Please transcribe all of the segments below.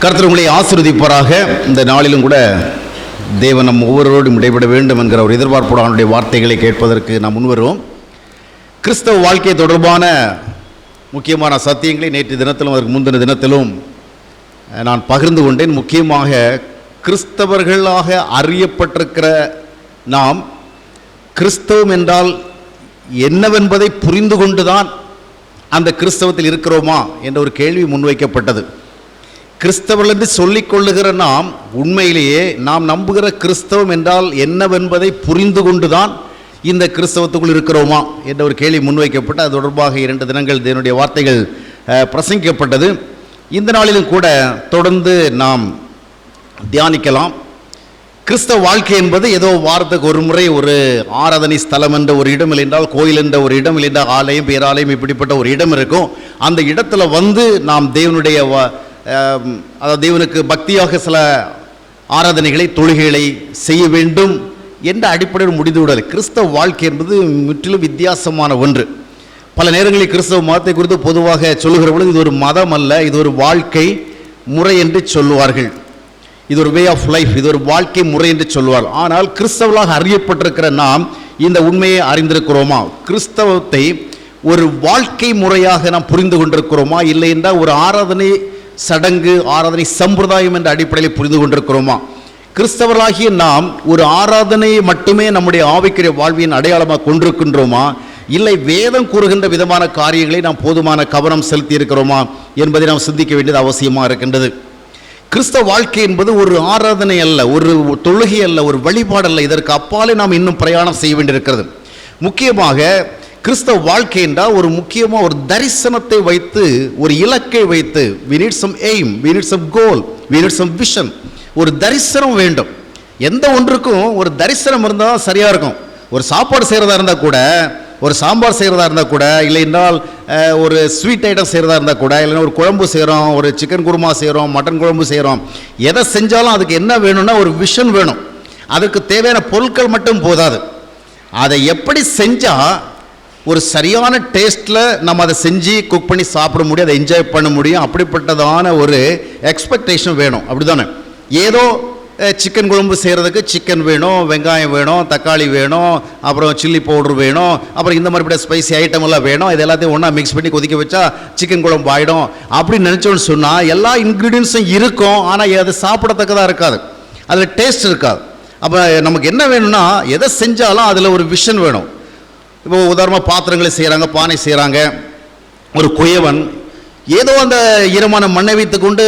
கர்த்தர் உங்களை ஆசீர்வதிப்பாராக. இந்த நாளிலும் கூட தேவன் நம் ஒவ்வொருவரோடும் இடைபெற வேண்டும் என்கிற ஒரு எதிர்பார்ப்போடு அவனுடைய வார்த்தைகளை கேட்பதற்கு நாம் முன்வருவோம். கிறிஸ்தவ வாழ்க்கை தொடர்பான முக்கியமான சத்தியங்களை நேற்று தினத்திலும் அதற்கு முந்தின தினத்திலும் நான் பகிர்ந்து கொண்டேன். முக்கியமாக கிறிஸ்தவர்களாக அறியப்பட்டிருக்கிற நாம் கிறிஸ்தவம் என்றால் என்னவென்பதை புரிந்து கொண்டுதான் அந்த கிறிஸ்தவத்தில் இருக்கிறோமா என்ற ஒரு கேள்வி முன்வைக்கப்பட்டது. கிறிஸ்தவர்கள் என்று சொல்லிக் கொள்ளுகிற நாம் உண்மையிலேயே நாம் நம்புகிற கிறிஸ்தவம் என்றால் என்னவென்பதை புரிந்து கொண்டுதான் இந்த கிறிஸ்தவத்துக்குள் இருக்கிறோமா என்ற ஒரு கேள்வி முன்வைக்கப்பட்டு அது தொடர்பாக 2 தினங்கள் தேவனுடைய வார்த்தைகள் பிரசங்கிக்கப்பட்டது. இந்த நாளிலும் கூட தொடர்ந்து நாம் தியானிக்கலாம். கிறிஸ்தவ வாழ்க்கை என்பது ஏதோ வாரத்துக்கு ஒரு முறை ஒரு ஆராதனை ஸ்தலம் என்ற ஒரு இடம் இல்லை என்றால் கோயில் என்ற ஒரு இடம் இல்லை என்றால் ஆலயம் பேராலயம் இப்படிப்பட்ட ஒரு இடம் இருக்கும். அந்த இடத்துல வந்து நாம் தேவனுடைய அதாவது தேவனுக்கு பக்தியாக சில ஆராதனைகளை தொழுகைகளை செய்ய வேண்டும் என்ற அடிப்படையில் முடிந்துவிடலை. கிறிஸ்தவ வாழ்க்கை என்பது முற்றிலும் வித்தியாசமான ஒன்று. பல நேரங்களில் கிறிஸ்தவ மதத்தை குறித்து பொதுவாக சொல்லுகிற பொழுது இது ஒரு மதம் அல்ல, இது ஒரு வாழ்க்கை முறை என்று சொல்லுவார்கள். இது ஒரு வே ஆஃப் லைஃப், இது ஒரு வாழ்க்கை முறை என்று சொல்வார்கள். ஆனால் கிறிஸ்தவர்களாக அறியப்பட்டிருக்கிற நாம் இந்த உண்மையை அறிந்திருக்கிறோமா? கிறிஸ்தவத்தை ஒரு வாழ்க்கை முறையாக நாம் புரிந்து கொண்டிருக்கிறோமா? இல்லை என்றால் ஒரு ஆராதனை சடங்கு ஆராதனை சம்பிரதாயம் என்ற அடிப்படையில் புரிந்து கொண்டிருக்கிறோமா? கிறிஸ்தவர்களாகிய நாம் ஒரு ஆராதனையை மட்டுமே நம்முடைய ஆவிக்குரிய வாழ்வின் அடையாளமாக கொண்டிருக்கின்றோமா? இல்லை வேதம் கூறுகின்ற விதமான காரியங்களை நாம் போதுமான கவனம் செலுத்தி இருக்கிறோமா என்பதை நாம் சிந்திக்க வேண்டியது அவசியமாக இருக்கின்றது. கிறிஸ்தவ வாழ்க்கை என்பது ஒரு ஆராதனை அல்ல, ஒரு தொழுகை அல்ல, ஒரு வழிபாடு அல்ல. இதற்கு அப்பாலே நாம் இன்னும் பிரயாணம் செய்ய வேண்டியிருக்கிறது. முக்கியமாக கிறிஸ்தவ வாழ்க்கை என்றால் ஒரு முக்கியமாக ஒரு தரிசனத்தை வைத்து ஒரு இலக்கை வைத்து we need some aim, we need some goal, we need some vision. ஒரு தரிசனம் வேண்டும். எந்த ஒன்றுக்கும் ஒரு தரிசனம் இருந்தால் சரியாக இருக்கும். ஒரு சாப்பாடு செய்கிறதா இருந்தால் கூட, ஒரு சாம்பார் செய்கிறதா இருந்தால் கூட, இல்லை என்றால் ஒரு ஸ்வீட் ஐட்டம் செய்கிறதா இருந்தால் கூட, இல்லைன்னா ஒரு குழம்பு செய்கிறோம், ஒரு சிக்கன் குருமா செய்கிறோம், மட்டன் குழம்பு செய்கிறோம், எதை செஞ்சாலும் அதுக்கு என்ன வேணும்னா ஒரு விஷன் வேணும். அதுக்கு தேவையான பொருட்கள் மட்டும் போதாது. அதை எப்படி செஞ்சால் ஒரு சரியான டேஸ்ட்டில் நம்ம அதை செஞ்சு குக் பண்ணி சாப்பிட முடியும், அதை என்ஜாய் பண்ண முடியும், அப்படிப்பட்டதான ஒரு எக்ஸ்பெக்டேஷன் வேணும். அப்படி தானே? ஏதோ சிக்கன் குழம்பு செய்கிறதுக்கு சிக்கன் வேணும், வெங்காயம் வேணும், தக்காளி வேணும், அப்புறம் சில்லி பவுடர் வேணும், அப்புறம் இந்த மாதிரி ஸ்பைசி ஐட்டம் எல்லாம் வேணும். இது எல்லாத்தையும் ஒன்றா மிக்ஸ் பண்ணி கொதிக்க வச்சா சிக்கன் குழம்பு ஆகிடும் அப்படின்னு நினச்சோன்னு சொன்னால் எல்லா இன்க்ரீடியன்ஸும் இருக்கும். ஆனால் அது சாப்பிடத்தக்கதாக இருக்காது, அதில் டேஸ்ட் இருக்காது. அப்போ நமக்கு என்ன வேணும்னா எதை செஞ்சாலும் அதில் ஒரு விஷன் வேணும். இப்போ உதாரணமாக பாத்திரங்களை செய்கிறாங்க, பானை செய்கிறாங்க. ஒரு குயவன் ஏதோ அந்த ஈரமான மண்ணை வைத்து கொண்டு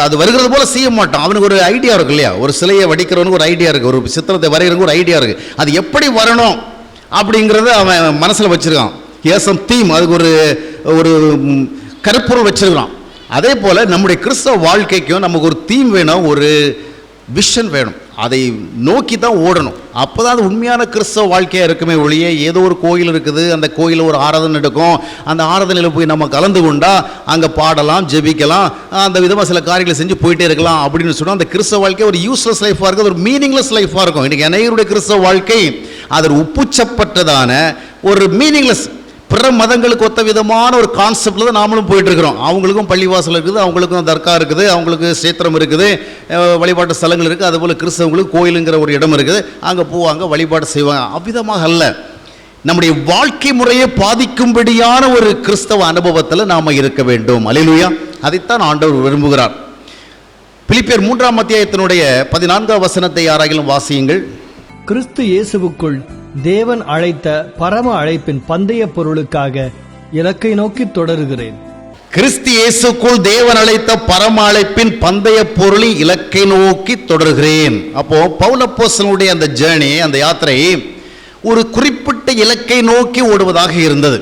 அது வருகிறது போல் செய்ய மாட்டான். அவனுக்கு ஒரு ஐடியா இருக்கு இல்லையா? ஒரு சிலையை வடிக்கிறவனுக்கு ஒரு ஐடியா இருக்குது, ஒரு சித்திரத்தை வரைகிறவனுக்கு ஒரு ஐடியா இருக்குது. அது எப்படி வரணும் அப்படிங்கிறத அவன் மனசில் வச்சுருக்கான். ஏசம் தீம், அதுக்கு ஒரு கருப்பொருள் வச்சுருக்கான். அதே போல் நம்முடைய கிறிஸ்தவ வாழ்க்கைக்கும் நமக்கு ஒரு தீம் வேணும், ஒரு விஷன் வேணும். அதை நோக்கி தான் ஓடணும். அப்போ தான் அது உண்மையான கிறிஸ்தவ வாழ்க்கையாக இருக்குமே ஒழிய ஏதோ ஒரு கோயில் இருக்குது, அந்த கோயிலில் ஒரு ஆராதனை எடுக்கும், அந்த ஆராதனையில் போய் நம்ம கலந்து கொண்டால் அங்கே பாடலாம், ஜெபிக்கலாம், அந்த விதமாக சில காரியங்களை செஞ்சு போயிட்டே இருக்கலாம் அப்படின்னு சொன்னால் அந்த கிறிஸ்தவ வாழ்க்கை ஒரு யூஸ்லெஸ் லைஃபாக இருக்குது, ஒரு மீனிங்லெஸ் லைஃபாக இருக்கும். இன்றைக்கி அனைவருடைய கிறிஸ்தவ வாழ்க்கை அது உப்புச்சப்பட்டதான ஒரு மீனிங்லெஸ், பிற மதங்களுக்கு ஒத்த விதமான ஒரு கான்செப்டில் தான் நாமளும் போயிட்டுருக்கிறோம். அவங்களுக்கும் பள்ளிவாசல் இருக்குது, அவங்களுக்கும் தர்கா இருக்குது, அவங்களுக்கு சேத்திரம் இருக்குது, வழிபாட்டு ஸ்தலங்கள் இருக்குது. அதுபோல் கிறிஸ்தவங்களுக்கு கோயிலுங்கிற ஒரு இடம் இருக்குது, அங்கே போவாங்க, வழிபாடு செய்வாங்க. அவ்விதமாக அல்ல. நம்முடைய வாழ்க்கை முறையை பாதிக்கும்படியான ஒரு கிறிஸ்தவ அனுபவத்தில் நாம் இருக்க வேண்டும். அல்லேலூயா! அதைத்தான் ஆண்டவர் விரும்புகிறார். பிலிப்பியர் 3ஆம் அத்தியாயத்தினுடைய 14ஆம் வசனத்தை யாராகிலும் வாசியுங்கள். கிறிஸ்து இயேசுவுக்குள் தேவன் அழைத்த பரம அழைப்பின் பந்தய பொருளுக்காக இலக்கை நோக்கி தொடருகிறேன். கிறிஸ்து இயேசுக்குள் தேவன் அழைத்த பரம அழைப்பின் பந்தய பொருளின் இலக்கை நோக்கி தொடர்கிறேன். அப்போ பவுல் அப்போஸ்தலனுடைய அந்த ஜேர்னி, அந்த யாத்திரை ஒரு குறிப்பிட்ட இலக்கை நோக்கி ஓடுவதாக இருந்தது.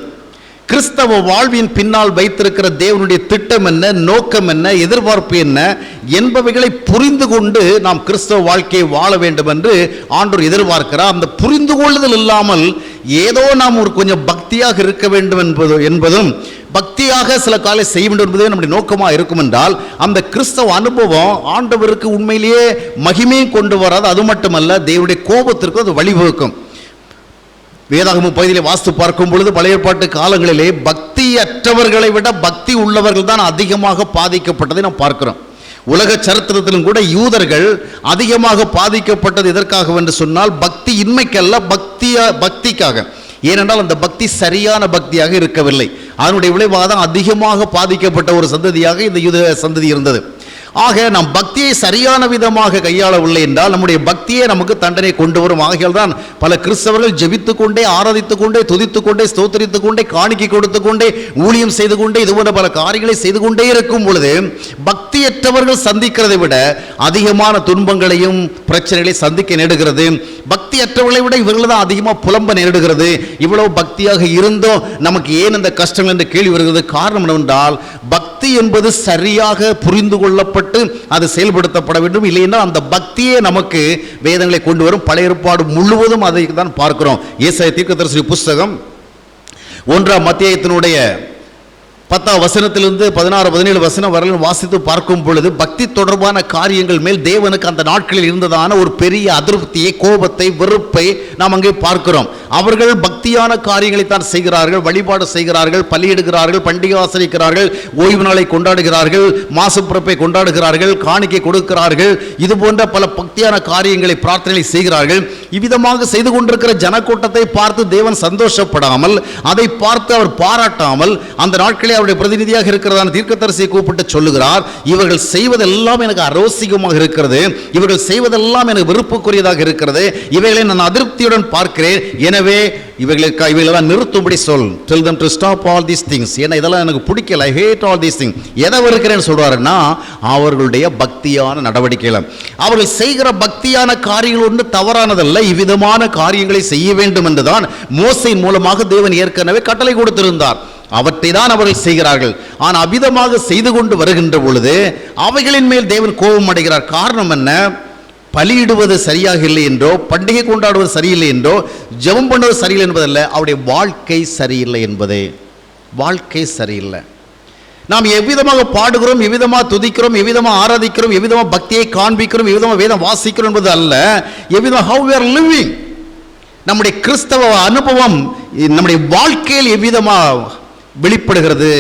கிறிஸ்தவ வாழ்வின் பின்னால் வைத்திருக்கிற தேவனுடைய திட்டம் என்ன, நோக்கம் என்ன, எதிர்பார்ப்பு என்ன என்பவைகளை புரிந்து கொண்டு நாம் கிறிஸ்தவ வாழ்க்கையை வாழ வேண்டும் என்று ஆண்டவர் எதிர்பார்க்கிறார். அந்த புரிந்து கொள்ளுதல் இல்லாமல் ஏதோ நாம் ஒரு கொஞ்சம் பக்தியாக இருக்க வேண்டும் என்பதும் பக்தியாக சில காலை செய்ய வேண்டும் என்பதே நம்முடைய நோக்கமாக இருக்கும் என்றால் அந்த கிறிஸ்தவ அனுபவம் ஆண்டவருக்கு உண்மையிலேயே மகிமையை கொண்டு வராது. அது மட்டுமல்ல, தேவனுடைய கோபத்திற்கு அது வழிவகுக்கும். வேதாகமம் பகுதியிலே வாஸ்து பார்க்கும் பொழுது பழைய ஏற்பாட்டு காலங்களிலே பக்தியற்றவர்களை விட பக்தி உள்ளவர்கள் தான் அதிகமாக பாதிக்கப்பட்டதை நாம் பார்க்கிறோம். உலக சரித்திரத்திலும் கூட யூதர்கள் அதிகமாக பாதிக்கப்பட்டது எதற்காக என்று சொன்னால் பக்தி இன்மைக்கல்ல, பக்திக்காக. ஏனென்றால் அந்த பக்தி சரியான பக்தியாக இருக்கவில்லை. அதனுடைய விளைவாக தான் அதிகமாக பாதிக்கப்பட்ட ஒரு சந்ததியாக இந்த யூத சந்ததி இருந்தது. ஆக நாம் பக்தியை சரியான விதமாக கையாளவில்லை என்றால் நம்முடைய பக்தியே நமக்கு தண்டனை கொண்டு வரும். ஆகையால் தான் பல கிறிஸ்தவர்கள் ஜெபித்துக் கொண்டே, ஆராதித்துக் கொண்டே, துதித்துக் கொண்டே, ஸ்தோத்திரித்துக் கொண்டே, காணிக்கை கொடுத்து கொண்டே, ஊழியம் செய்து கொண்டே, இதுபோன்ற பல காரியங்களை செய்து கொண்டே இருக்கும் பொழுது பக்தியற்றவர்கள் சந்திக்கிறதை விட அதிகமான துன்பங்களையும் பிரச்சனைகளை சந்திக்க நேடுகிறது. பக்தியற்றவர்களை விட இவர்கள் தான் அதிகமாக புலம்ப நேரிடுகிறது. இவ்வளவு பக்தியாக இருந்தோம் நமக்கு ஏன் இந்த கஷ்டம் என்ற கேள்வி வருகிறது. காரணம் என்னவென்றால் பக்தி என்பது சரியாக புரிந்து கொள்ளப்பட்டு அது செயல்படுத்தப்பட வேண்டும். இல்லைன்னா அந்த பக்தியே நமக்கு வேதங்களை கொண்டு வரும். பழைய ஏற்பாடு முழுவதும் அதை தான் பார்க்கிறோம். ஏசாயா தீர்க்கதரிசி புஸ்தகம் 1ஆம் அத்தியாயத்தினுடைய 10ஆம் வசனத்திலிருந்து 16, 17 வசனம் வரலும் வாசித்து பார்க்கும் பொழுது பக்தி தொடர்பான காரியங்கள் மேல் தேவனுக்கு அந்த நாட்களில் இருந்ததான ஒரு பெரிய அதிருப்தியை, கோபத்தை, வெறுப்பை நாம் அங்கே பார்க்கிறோம். அவர்கள் பக்தியான காரியங்களை தான் செய்கிறார்கள், வழிபாடு செய்கிறார்கள், பலியிடுகிறார்கள், பண்டிகை ஆசரிக்கிறார்கள், ஓய்வு நாளை கொண்டாடுகிறார்கள், மாசு பிறப்பை கொண்டாடுகிறார்கள், காணிக்கை கொடுக்கிறார்கள். இது போன்ற பல பக்தியான காரியங்களை, பிரார்த்தனை செய்கிறார்கள். இவ்விதமாக செய்து கொண்டிருக்கிற ஜனக்கூட்டத்தை பார்த்து தேவன் சந்தோஷப்படாமல், அதை பார்த்து அவர் பாராட்டாமல், அந்த நாட்களில் அவருடைய பிரதிநிதியாக இருக்கிறதான தீர்க்கதரிசியை கூப்பிட்டு சொல்லுகிறார், இவர்கள் செய்வதெல்லாம் எனக்கு அரோசிகமாக இருக்கிறது, இவர்கள் செய்வதெல்லாம் எனக்கு வெறுப்புக்குரியதாக இருக்கிறது, இவைகளை நான் அதிருப்தியுடன் பார்க்கிறேன். எனவே இவைகளெல்லாம் நிறுத்தும்படி சொல். Tell them to stop all these things. ஏன்னா இதெல்லாம் எனக்கு பிடிக்கல. I hate all these things. எதை வெறுக்கிறேன்னு சொல்றாருன்னா அவர்களுடைய பக்தியான நடவடிக்கைகள். அவர்கள் செய்கிற பக்தியான காரியங்கள் ஒன்று தவறானதல்ல. இவ்விதமான காரியங்களை செய்ய வேண்டும் என்றுதான் மோசையின் மூலமாக தேவன் ஏற்கனவே கட்டளை கொடுத்திருந்தார். அவற்றை தான் அவர்கள் செய்கிறார்கள். ஆனால் அவ்விதமாக செய்து கொண்டு வருகின்ற பொழுது அவைகளின் மேல் தேவன் கோபம் அடைகிறார். காரணம் என்ன? பலியிடுவது சரியாக இல்லை என்றோ, பண்டிகை கொண்டாடுவது சரியில்லை என்றோ, ஜெபம் பண்ணுவது சரியில்லை என்பதல்ல, அவருடைய வாழ்க்கை சரியில்லை என்பதே. வாழ்க்கை சரியில்லை. நாம் எவ்விதமாக பாடுகிறோம், எவ்விதமாக துதிக்கிறோம், எவ்விதமாக ஆராதிக்கிறோம், எவ்விதமாக பக்தியை காண்பிக்கிறோம், எவ்விதமாக வேதம் வாசிக்கிறோம் என்பது அல்ல, எவ்விதம் how we are living. நம்முடைய கிறிஸ்தவ அனுபவம் நம்முடைய வாழ்க்கையில் எவ்விதமாக வெளிப்படுகிறது.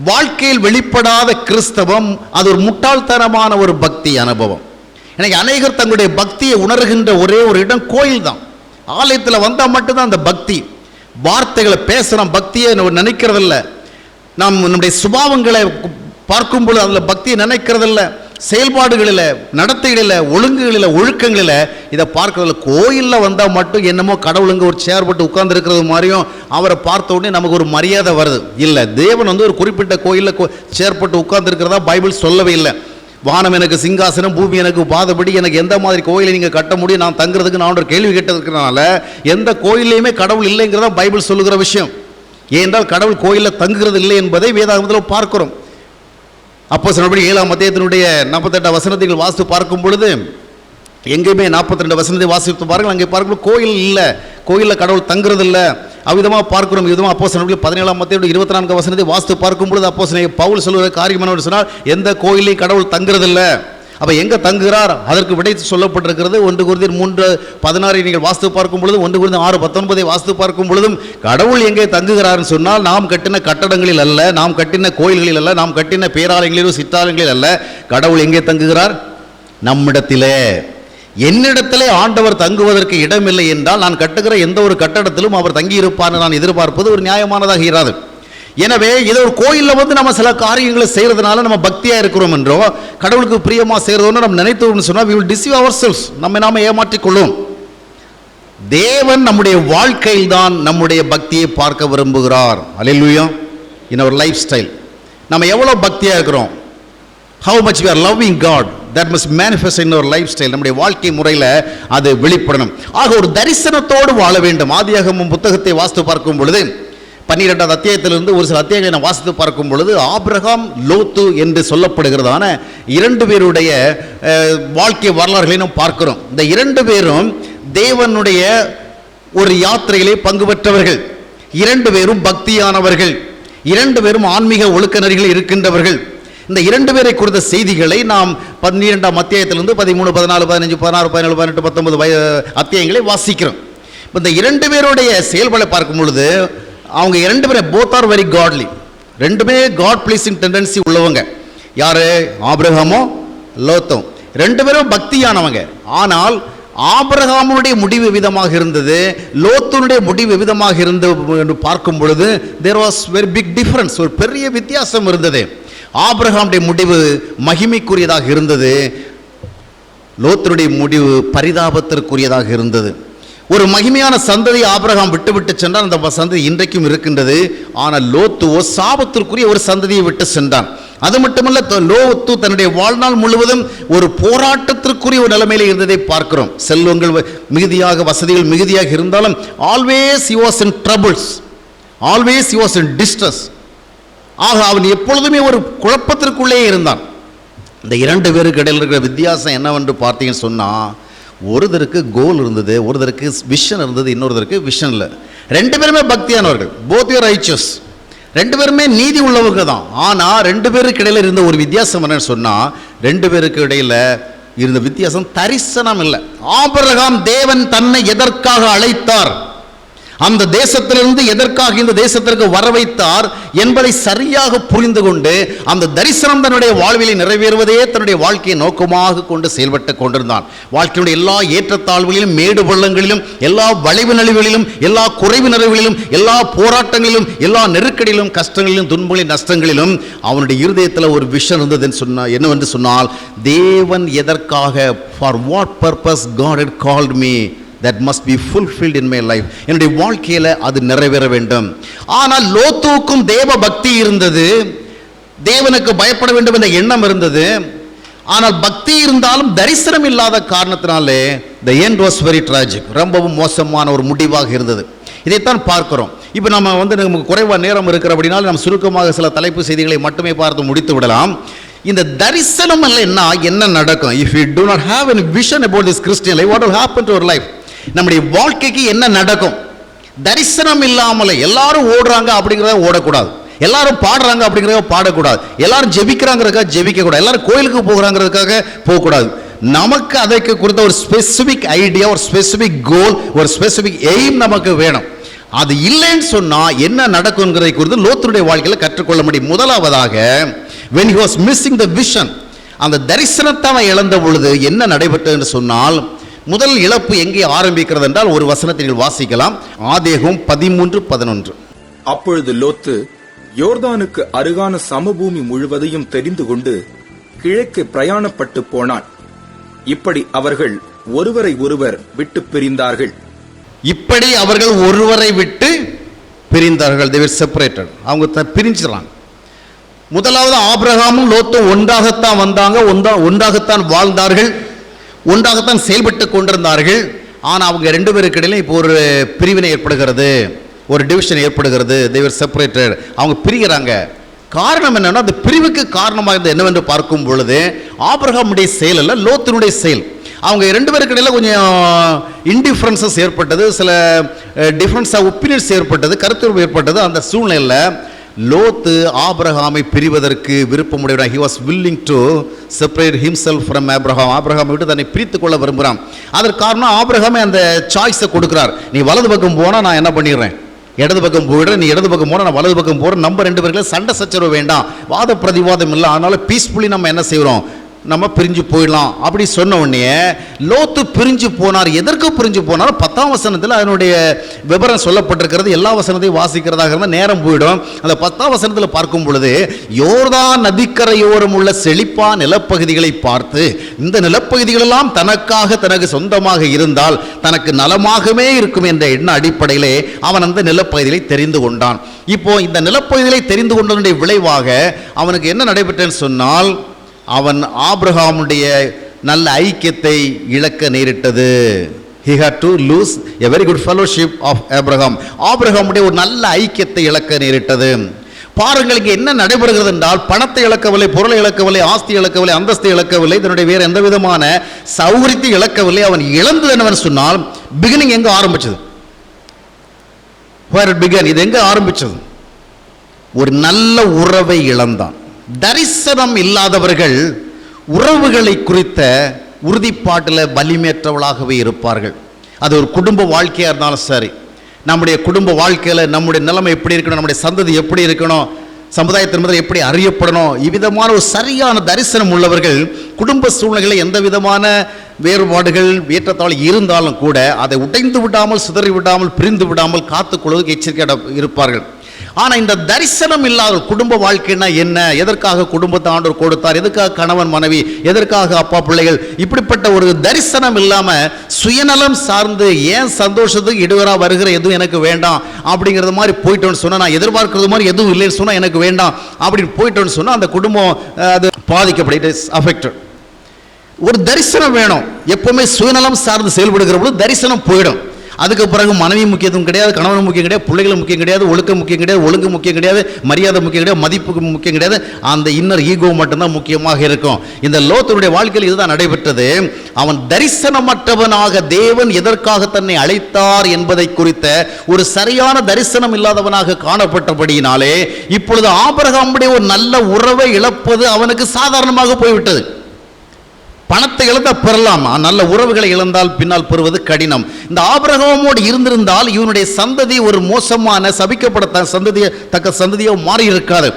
வாழ்க்கையில் வெளிப்படாத கிறிஸ்தவம் அது ஒரு முட்டாள்தனமான ஒரு பக்தி அனுபவம். எனக்கு அநேகர் தங்களுடைய பக்தியை உணர்கின்ற ஒரே ஒரு இடம் கோயில் தான். ஆலயத்தில் வந்தால் மட்டும்தான் அந்த பக்தி. வார்த்தைகளை பேசுகிறோம், பக்தியை நினைக்கிறதில்ல. நாம் நம்முடைய சுபாவங்களை பார்க்கும்போது அதில் பக்தியை நினைக்கிறதில்ல. செயல்பாடுகளில், நடத்தைகளில், ஒழுங்குகளில், ஒழுக்கங்களில் இதை பார்க்கறதில்ல. கோயிலில் வந்தால் மட்டும் என்னமோ கடவுளுங்க ஒரு சேர் போட்டு உட்கார்ந்து இருக்கிறது மாதிரியும் அவரை பார்த்த உடனே நமக்கு ஒரு மரியாதை வருது. இல்லை, தேவன் ஒரு குறிப்பிட்ட கோயிலில் சேர் போட்டு உட்கார்ந்து இருக்கிறதா பைபிள் சொல்லவே இல்லை. வானம் எனக்கு சிங்காசனம், பூமி எனக்கு பாதபடி, எனக்கு எந்த மாதிரி கோயிலை நீங்கள் கட்ட முடியும், நான் தங்குறதுக்கு நான் ஒரு கேள்வி கேட்டதுனால எந்த கோயிலையுமே கடவுள் இல்லைங்கிறதா பைபிள் சொல்லுகிற விஷயம். ஏனென்றால் கடவுள் கோயிலில் தங்குகிறது இல்லை என்பதை வேதாகமத்தில் பார்க்கிறோம். அப்போஸ்தலர் 7ஆம் அத்தியாயத்தினுடைய 48ஆம் வசனத்தை வாசித்து பார்க்கும் பொழுது எங்கேயுமே 42 வசனத்தை வாசித்து பாருங்கள். அங்கே பார்க்கும்போது கோயில் இல்லை, கோயிலில் கடவுள் தங்குறது இல்லை. அவ்விதமாக பார்க்கிறோம். விதமாக அப்போஸ்தலர் 17ஆம் அத்தியாயம் 24 வசனத்தை வாசித்து பார்க்கும் பொழுது அப்போஸ்தலர் பவுல் சொல்லுகிற காரியம் என்னவென்று சொன்னால், எந்த கோயிலையும் கடவுள் தங்குறது இல்லை. அப்போ எங்கே தங்குகிறார்? அதற்கு விடை சொல்லப்பட்டிருக்கிறது. 1 கொரிந்தியர் 3:16 நீங்கள் வாசித்து பார்க்கும் பொழுது, 1 கொரிந்தியர் 6:19 வாசித்து பார்க்கும் பொழுதும் கடவுள் எங்கே தங்குகிறார்னு சொன்னால், நாம் கட்டின கட்டடங்களில் அல்ல, நாம் கட்டின கோயில்களில் அல்ல, நாம் கட்டின பேராலயங்களிலும் சிற்றாலயங்களில் அல்ல. கடவுள் எங்கே தங்குகிறார்? நம்மிடத்திலே. என்னிடத்திலே ஆண்டவர் தங்குவதற்கு இடமில்லை என்றால் நான் கட்டுகிற எந்த ஒரு கட்டடத்திலும் அவர் தங்கியிருப்பார் நான் எதிர்பார்ப்பது ஒரு நியாயமானதாக இராது. எனவே இது ஒரு கோயிலில் நம்ம சில காரியங்களை செய்கிறதுனால நம்ம பக்தியாக இருக்கிறோம் என்றோ, கடவுளுக்கு பிரியமாக செய்கிறதோ நம்ம நினைத்தோம்னு சொன்னால் we will deceive ourselves. நம்மை நாம ஏமாற்றிக்கொள்ளும். தேவன் நம்முடைய வாழ்க்கையில் தான் நம்முடைய பக்தியை பார்க்க விரும்புகிறார். அல்லேலூயா. இன் அவர் லைஃப் ஸ்டைல் நம்ம எவ்வளோ பக்தியாக இருக்கிறோம், how much we are loving God, that must manifest in our lifestyle. நம்முடைய வாழ்க்கை முறையில் அது வெளிப்படணும். ஆக ஒரு தரிசனத்தோடு வாழ வேண்டும். ஆதியாகமம் புத்தகத்தை வாசித்து பார்க்கும் பொழுது 12ஆம் அத்தியாயத்திலிருந்து ஒரு சில அத்தியாயங்களை நான் வாசித்து பார்க்கும் பொழுது ஆபிரகாம், லோத்து என்று சொல்லப்படுகிறதான 2 பேருடைய வாழ்க்கை வரலாறுகளை நாம் பார்க்கிறோம். இந்த 2 பேரும் தேவனுடைய ஒரு யாத்திரையிலே பங்கு பெற்றவர்கள். 2 பேரும் பக்தியானவர்கள். 2 பேரும் ஆன்மீக ஒழுக்க நெறிகளில் இருக்கின்றவர்கள். இந்த 2 பேரை குறித்த செய்திகளை நாம் 12ஆம் அத்தியாயத்திலிருந்து 13, 14, 15, 16, 17, 18, 19 அத்தியாயங்களை வாசிக்கிறோம். இந்த 2 பேருடைய செயல்பாடை பார்க்கும் பொழுது அவங்க 2 பேரும் both are very godly. 2 பேரும் காட் ப்ளீசிங் டெண்டன்சி உள்ளவங்க. யாரு? ஆபிரகாமோ லோத்தும். ரெண்டு பேரும் பக்தியானவங்க. ஆனால் ஆபிரகாமுடைய முடிவு விதமாக இருந்தது, லோத்துனுடைய முடிவு விதமாக இருந்தது என்று பார்க்கும் பொழுது there was very big difference. ஒரு பெரிய வித்தியாசம் இருந்தது. ஆபிரகாமுடைய முடிவு மகிமைக்குரியதாக இருந்தது, லோத்துனுடைய முடிவு பரிதாபத்திற்குரியதாக இருந்தது. ஒரு மகிமையான சந்ததி ஆபிரகாம் விட்டு சென்றான். அந்த சந்ததி இன்றைக்கும் இருக்கின்றது. ஆனால் லோத்துவோ சாபத்திற்குரிய ஒரு சந்ததியை விட்டு சென்றான். அது மட்டுமல்ல, லோத்து தன்னுடைய வாழ்நாள் முழுவதும் ஒரு போராட்டத்திற்குரிய ஒரு நிலைமையில் இருந்ததை பார்க்கிறோம். செல்வங்கள் மிகுதியாக, வசதிகள் மிகுதியாக இருந்தாலும் always he was in troubles, always he was in distress. ஆக அவன் எப்பொழுதுமே ஒரு குழப்பத்திற்குள்ளே இருந்தான். இந்த இரண்டு பேருக்கு இடையில் இருக்கிற வித்தியாசம் என்னவென்று பார்த்தீங்கன்னு சொன்னால், ஒருத்தருக்கு கோல் இருந்தது, ஒருத்தருக்கு விஷன் இருந்தது, இன்னொருத்தருக்கு விஷன் இல்லை. ரெண்டு பேருமே பக்தியானவர்கள், both were righteous. ரெண்டு பேருமே நீதி உள்ளவங்க தான். ஆனால் ரெண்டு பேருக்கு இடையில இருந்த ஒரு வித்தியாசம் என்னன்னு சொன்னால், ரெண்டு பேருக்கு இடையில இருந்த வித்தியாசம் தரிசனம் இல்லை. ஆபிரகாம் தேவன் தன்னை எதற்காக அழைத்தார், அந்த தேசத்திலிருந்து எதற்காக இந்த தேசத்திற்கு வர வைத்தார் என்பதை சரியாக புரிந்து கொண்டு அந்த தரிசனம் தன்னுடைய வாழ்விலை நிறைவேறுவதே தன்னுடைய வாழ்க்கையை நோக்கமாக கொண்டு செயல்பட்டு கொண்டிருந்தான். வாழ்க்கையுடைய எல்லா ஏற்றத்தாழ்வுகளிலும், மேடு பள்ளங்களிலும், எல்லா வளைவு நலிவுகளிலும், எல்லா குறைவு நிறைவுகளிலும், எல்லா போராட்டங்களிலும், எல்லா நெருக்கடியிலும், கஷ்டங்களிலும், துன்பங்களிலும், நஷ்டங்களிலும் அவனுடைய இருதயத்தில் ஒரு விஷன் இருந்ததுன்னு சொன்னால் என்னவென்று சொன்னால், தேவன் எதற்காக, for what purpose God had called me, that must be fulfilled in my life. என்னுடைய வாழ்க்கையில் அது நிறைவேற வேண்டும். ஆனால் லோத்துவுக்கும் தேவ பக்தி இருந்தது, தேவனுக்கு பயப்பட வேண்டும் என்ற எண்ணம் இருந்தது. ஆனால் பக்தி இருந்தாலும் தரிசனம் இல்லாத காரணத்தினாலே the end was very tragic, ரொம்பவும் மோசமான ஒரு முடிவாக இருந்தது. இதைத்தான் பார்க்கிறோம். இப்போ நம்ம நமக்கு குறைவாக நேரம் இருக்கிறபடினால் நம்ம சுருக்கமாக சில தலைப்பு செய்திகளை மட்டுமே பார்த்து முடித்து விடலாம். இந்த தரிசனம் இல்லைன்னா என்ன நடக்கும்? If we do not have any vision about this Christian life, what will happen to our life? நம்முடைய வாழ்க்கைக்கு என்ன நடக்கும்? தரிசனம் இல்லாமலே எல்லாரும் ஓடுறாங்க அப்படிங்கிறத ஓடக்கூடாது, எல்லாரும் பாடுறாங்க அப்படிங்கிறத பாடக்கூடாது, எல்லாரும் ஜெபிக்கிறாங்கிறதுக்காக ஜெபிக்கக்கூடாது, எல்லாரும் கோயிலுக்கு போகிறாங்கிறதுக்காக போகக்கூடாது. நமக்கு அதற்கு குறித்த ஒரு ஸ்பெசிபிக் ஐடியா, ஒரு ஸ்பெசிபிக் கோல், ஒரு ஸ்பெசிபிக் எய்ம் நமக்கு வேணும். அது இல்லைன்னு சொன்னால் என்ன நடக்கும்ங்கிறதை குறித்து லோத்துடைய வாழ்க்கையில் கற்றுக்கொள்ள முடியும். முதலாவதாக, when he was missing the vision, அந்த தரிசனத்தை அவன் இழந்த பொழுது என்ன நடைபெற்றது என்று சொன்னால், முதல் இழப்பு எங்கே ஆரம்பிக்கிறது என்றால் ஒரு வசனத்தை வாசிக்கலாம். ஆதியாகமம் 13:11. அப்பொழுது லோத்து யோர்தானுக்கு அருகான சமபூமி முழுவதையும் தெரிந்து கொண்டு கிழக்கு பிரயாணப்பட்டு போனான். இப்படி அவர்கள் ஒருவரை ஒருவர் விட்டு பிரிந்தார்கள். இப்படி அவர்கள் ஒருவரை விட்டு பிரிந்தார்கள். they were separated. அவங்க பிரிஞ்சிடறாங்க. முதலாவது ஆபிரகாமும் லோத்தும் ஒன்றாகத்தான் வந்தாங்க, ஒன்றாகத்தான் வாழ்ந்தார்கள், ஒன்றாகத்தான் செயல்பட்டு கொண்டிருந்தார்கள். ஆனால் அவங்க ரெண்டு பேருக்கு இடையில இப்போ ஒரு பிரிவினை ஏற்படுகிறது, ஒரு டிவிஷன் ஏற்படுகிறது. they were separated. அவங்க பிரிகிறாங்க. காரணம் என்னன்னா, அந்த பிரிவுக்கு காரணமாக இருந்தது என்னவென்று பார்க்கும் பொழுது ஆபிரகாமுடைய செயல் அல்ல, லோத்தினுடைய செயல். அவங்க ரெண்டு பேருக்கு இடையில கொஞ்சம் இன்டிஃபரன்சஸ் ஏற்பட்டது, சில டிஃபரன்ஸ் ஆஃப் ஒப்பீனியன்ஸ் ஏற்பட்டது, கருத்துருவு ஏற்பட்டது. அந்த சூழ்நிலையில் லோத்து ஆபிரகாமை பிரிவதற்கு விருப்பமுடையவன். he was willing to separate himself from Abraham. ஆபிரகாமை விட்டு தன்னை பிரித்து கொள்ள விரும்புகிறான். அதற்கு காரணம் ஆபிரகாமே அந்த சாய்ஸை கொடுக்கிறார். நீ வலது பக்கம் போனால் நான் என்ன பண்ணிடுறேன், இடது பக்கம் போயிடுறேன், நீ இடது பக்கம் போனால் நான் வலது பக்கம் போகிறேன். நம்ம ரெண்டு பேருக்குள்ள சண்டை சச்சரவு வேண்டாம், வாத பிரதிவாதம் இல்லை, அதனால பீஸ்ஃபுல்லி நம்ம என்ன செய்கிறோம், நம்ம பிரிஞ்சு போயிடலாம் அப்படி சொன்ன உடனே லோத்து பிரிஞ்சு போனார். எதற்கு பிரிஞ்சு போனார்? 10ஆம் வசனத்தில் அதனுடைய விவரம் சொல்லப்பட்டிருக்கிறது. எல்லா வசனத்தையும் வாசிக்கிறதாக இருந்தால் நேரம் போயிடும். அந்த 10ஆம் வசனத்தில் பார்க்கும் பொழுது, யோர்தான் நதிக்கரையோரம் உள்ள செழிப்பா நிலப்பகுதிகளை பார்த்து, இந்த நிலப்பகுதிகளெல்லாம் தனக்காக தனக்கு சொந்தமாக இருந்தால் தனக்கு நலமாகவே இருக்கும் என்ற எண்ண அடிப்படையிலே அவன் அந்த நிலப்பகுதிகளை தெரிந்து கொண்டான். இப்போ இந்த நிலப்பகுதிகளை தெரிந்து கொண்டதனுடைய விளைவாக அவனுக்கு என்ன நடைபெற்றன்னு சொன்னால், அவன் ஆபிரகாமுடைய நல்ல ஐக்கியத்தை இழக்க நேரிட்டது. he had to lose a very good fellowship of Abraham. ஆபிரகாமுடைய ஒரு நல்ல ஐக்கியத்தை இழக்க நேரிட்டது. பாருங்கள், இங்கே என்ன நடைபெறுகிறது என்றால், பணத்தை இழக்கவில்லை, பொருளை இழக்கவில்லை, ஆஸ்தி இழக்கவில்லை, அந்தஸ்தை இழக்கவில்லை, இதனுடைய வேறு எந்த விதமான சௌகரியத்தை இழக்கவில்லை. அவன் இழந்தது என்னவென்று சொன்னால், பிகினிங் எங்க ஆரம்பிச்சது? where it began. இது எங்க ஆரம்பிச்சது? ஒரு நல்ல உறவை இழந்தான். தரிசனம் இல்லாதவர்கள் உறவுகளை குறித்த உறுதிப்பாட்டில் வலிமையற்றவர்களாகவே இருப்பார்கள். அது ஒரு குடும்ப வாழ்க்கையாக இருந்தாலும் சரி, நம்முடைய குடும்ப வாழ்க்கையில் நம்முடைய நிலைமை எப்படி இருக்கணும், நம்முடைய சந்ததி எப்படி இருக்கணும், சமுதாயத்தின் மத்தியில் எப்படி அறியப்படணும், இவ்விதமான ஒரு சரியான தரிசனம் உள்ளவர்கள் குடும்ப சூழ்நிலைகளில் எந்த விதமான வேறுபாடுகள் ஏற்றத்தாழ் இருந்தாலும் கூட அதை உடைந்து விடாமல், சிதறி விடாமல், பிரிந்து விடாமல் காத்துக்கொள்வதற்கு எச்சரிக்கையாக இருப்பார்கள். ஆனால் இந்த தரிசனம் இல்லாத குடும்ப வாழ்க்கைன்னா என்ன, எதற்காக குடும்பத்தை ஆண்டவர் கொடுத்தார், எதற்காக கணவன் மனைவி, எதற்காக அப்பா பிள்ளைகள், இப்படிப்பட்ட ஒரு தரிசனம் இல்லாமல் சுயநலம் சார்ந்து ஏன் சந்தோஷத்துக்கு இடுவராக வருகிற எதுவும் எனக்கு வேண்டாம் அப்படிங்கிறது மாதிரி போயிட்டோன்னு சொன்னால், நான் எதிர்பார்க்கறது மாதிரி எதுவும் இல்லைன்னு சொன்னால் எனக்கு வேண்டாம் அப்படின்னு போயிட்டோன்னு சொன்னால் அந்த குடும்பம் அது பாதிக்கப்பட்டு அஃபெக்டட். ஒரு தரிசனம் வேணும். எப்பவுமே சுயநலம் சார்ந்து செயல்படுகிற பொழுது தரிசனம் போயிடும். அதுக்கு பிறகு மனைவி முக்கியத்துவம் கிடையாது, கணவன் முக்கியம் கிடையாது, பிள்ளைகள் முக்கியம் கிடையாது, ஒழுக்கம் முக்கியம் கிடையாது, ஒழுங்கு முக்கியம் கிடையாது, மரியாதை முக்கியம் கிடையாது, மதிப்பு முக்கியம் கிடையாது. அந்த இன்னர் ஈகோ மட்டும்தான் முக்கியமாக இருக்கும். இந்த லோத்தனுடைய வாழ்க்கையில் இதுதான் நடைபெற்றது. அவன் தரிசனமற்றவனாக தேவன் எதற்காக தன்னை அழைத்தார் என்பதை குறித்த ஒரு சரியான தரிசனம் இல்லாதவனாக காணப்பட்டபடியினாலே இப்பொழுது ஆபிரகாமுடைய ஒரு நல்ல உறவை இழப்பது அவனுக்கு சாதாரணமாக போய்விட்டது. பணத்தை இழந்தால் பெறலாம், நல்ல உறவுகளை இழந்தால் பின்னால் பெறுவது கடினம். இந்த ஆபிரகாமோடு இருந்திருந்தால் இவனுடைய சந்ததி ஒரு மோசமான சபிக்கப்பட சந்ததியோ மாறி இருக்காது.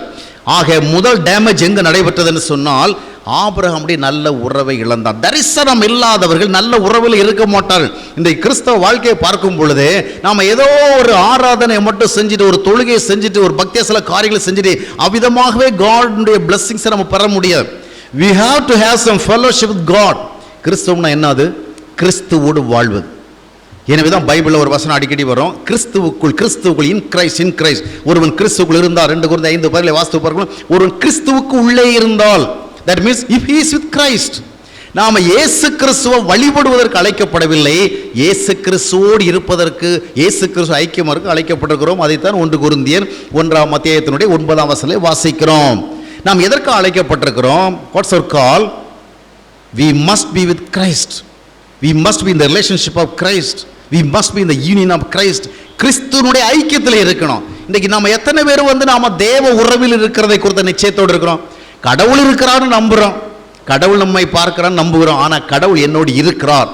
ஆக முதல் டேமேஜ் எங்கு நடைபெற்றதுன்னு சொன்னால் ஆபிரகாமுடைய நல்ல உறவை இழந்தான். தரிசனம் இல்லாதவர்கள் நல்ல உறவில் இருக்க மாட்டார்கள். இந்த கிறிஸ்தவ வாழ்க்கையை பார்க்கும் பொழுது நாம் ஏதோ ஒரு ஆராதனை மட்டும் செஞ்சுட்டு, ஒரு தொழுகையை செஞ்சுட்டு, ஒரு பக்திய சில காரியங்களை செஞ்சுட்டு அவ்விதமாகவே காட்னுடைய பிளெஸிங்ஸை நம்ம பெற முடியாது. We have to have some fellowship with God. கிறிஸ்துவம்னா என்னது? கிறிஸ்துவோடு வாழ்வது. எனவேதான் பைபிளில் ஒரு வசனம் அடிக்கடி வரும், கிறிஸ்துவுக்குள் இன் கிரைஸ்ட். ஒருவன் கிறிஸ்துவுக்குள் இருந்தால் 2 Corinthians 5 வாஸ்து பார்க்கணும். ஒருவன் கிறிஸ்துவுக்கு உள்ளே இருந்தால், that means if he is with Christ. நாம இயேசு கிறிஸ்துவை வழிபடுவதற்கு அழைக்கப்படவில்லை, இயேசு கிறிஸ்துவோடு இருப்பதற்கு, இயேசு கிறிஸ்து ஐக்கியமாக அழைக்கப்பட்டிருக்கிறோம். அதைத்தான் 1 Corinthians 1 வாசிக்கிறோம். நாம் எதற்கு அழைக்கப்பட்டிருக்கிறோம்? What's our call? We must be with Christ. We must be in the relationship of Christ. We must be in the union of Christ. கிறிஸ்துவனுடைய ஐக்கியத்தில் இருக்கணும். இன்றைக்கு நாம் எத்தனை பேர் நாம தேவ உறவில் இருக்கிறதை குறித்த நிச்சயத்தோடு இருக்கிறோம். கடவுள் இருக்கிறார்னு நம்புகிறோம், கடவுள் நம்மை பார்க்கிறான்னு நம்புகிறோம். ஆனால் கடவுள் என்னோடு இருக்கிறார்.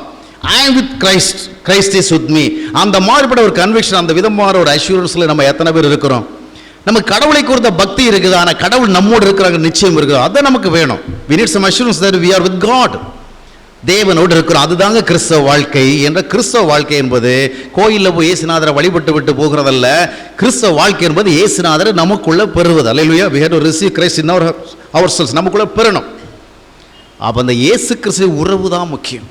I am with Christ. Christ is with me. அந்த மாதிரிப்பட்ட ஒரு கன்விக்ஷன், அந்த விதமான ஒரு அஷூரன்ஸில் நம்ம எத்தனை பேர் இருக்கிறோம்? நமக்கு கடவுளை குறித்த பக்தி இருக்குது, ஆனால் கடவுள் நம்மோடு இருக்கிறாங்க நிச்சயம் இருக்குது. அதான் நமக்கு வேணும். We need some assurance that we are with God. தேவனோடு இருக்கிறோம். அதுதாங்க கிறிஸ்தவ வாழ்க்கை. என்ற கிறிஸ்தவ வாழ்க்கை என்பது கோயிலில் போய் இயேசுநாதரை வழிபட்டு விட்டு போகிறதல்ல. கிறிஸ்தவ வாழ்க்கை என்பது இயேசுநாதரை நமக்குள்ள பெறுவது. அல்லேலூயா. We have to receive Christ in ourselves. நமக்குள்ள பெறணும். அப்போ அந்த இயேசு கிறிஸ்து உறவு தான் முக்கியம்.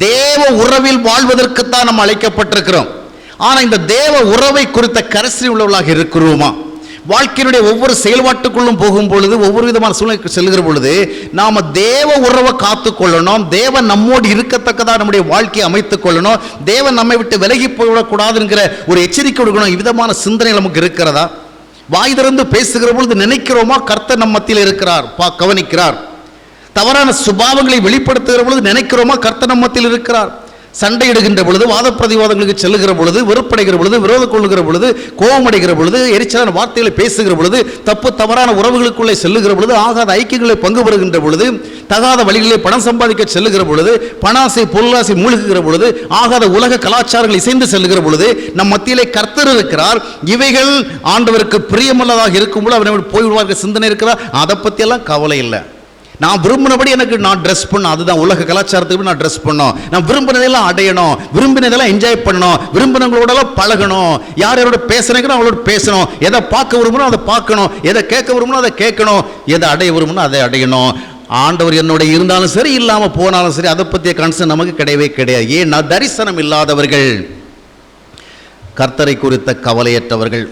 தேவ உறவில் வாழ்வதற்குத்தான் நம்ம அழைக்கப்பட்டிருக்கிறோம். ஆனால் இந்த தேவ உறவை குறித்த கரிசனை உள்ளவர்களாக இருக்கிறோமா? வாழ்க்கையினுடைய ஒவ்வொரு செயல்பாட்டுக்குள்ளும் போகும் பொழுது, ஒவ்வொரு விதமான சூழ்நிலைக்கு செல்கிற பொழுது நாம தேவ உறவை காத்துக்கொள்ளணும். தேவன் நம்மோடு இருக்கத்தக்கதாக நம்முடைய வாழ்க்கையை அமைத்துக் கொள்ளணும். தேவன் நம்மை விட்டு விலகி போய்விடக்கூடாதுங்கிற ஒரு எச்சரிக்கை கொடுக்கணும். இவ்விதமான சிந்தனை நமக்கு இருக்கிறதா? வாய் திறந்து பேசுகிற பொழுது நினைக்கிறோமா கர்த்தர் நம் மத்தியில் இருக்கிறார், கவனிக்கிறார்? தவறான சுபாவங்களை வெளிப்படுத்துகிற பொழுது நினைக்கிறோமா கர்த்தர் நம் மத்தியில் இருக்கிறார்? சண்டையிடுகின்ற பொழுது, வாத பிரதிவாதங்களுக்கு செல்லுகிற பொழுது, வெறுப்படைகிற பொழுது, விரோதம் கொள்ளுகிற பொழுது, கோபமடைகிற பொழுது, எரிச்சலான வார்த்தைகளை பேசுகிற பொழுது, தவறான உறவுகளுக்குள்ளே செல்லுகிற பொழுது, ஆகாத ஐக்கியங்களை பங்கு பெறுகின்ற பொழுது, தகாத வழிகளிலே பணம் சம்பாதிக்க செல்லுகிற பொழுது, பணாசை பொருளாசை மூழ்குகிற பொழுது, ஆகாத உலக கலாச்சாரங்கள் இசைந்து செல்லுகிற பொழுது நம் மத்தியிலே கர்த்தர் இருக்கிறார். இவைகள் ஆண்டவருக்கு பிரியமல்லதாக இருக்கும்போது அவனை போய்விடுவார்கள் சிந்தனை இருக்கிறார். அதை பற்றியெல்லாம் கவலை இல்லை. நான் விரும்பினபடி நான் ட்ரெஸ் பண்ணணும், அதுதான் உலக கலாச்சாரத்துக்கு நான் ட்ரெஸ் பண்ணணும். நான் விரும்பினதெல்லாம் அடையணும், விரும்பினதெல்லாம் என்ஜாய் பண்ணணும், விரும்பினவங்களோடலாம் பழகணும், யாரோட பேசுறேங்கிறோம் அவளோட பேசணும், எதை பார்க்க விரும்பணும் அதை பார்க்கணும், எதை கேட்க விரும்பணும் அதை கேட்கணும், எதை அடைய விரும்பணும் அதை அடையணும். ஆண்டவர் என்னோட இருந்தாலும் சரி, இல்லாமல் போனாலும் சரி, அதை பற்றிய கன்சர்ன் நமக்கு கிடையவே கிடையாது. ஏன்னா தரிசனம் இல்லாதவர்கள், கர்த்தரை குறித்த கவலையற்றவர்கள்.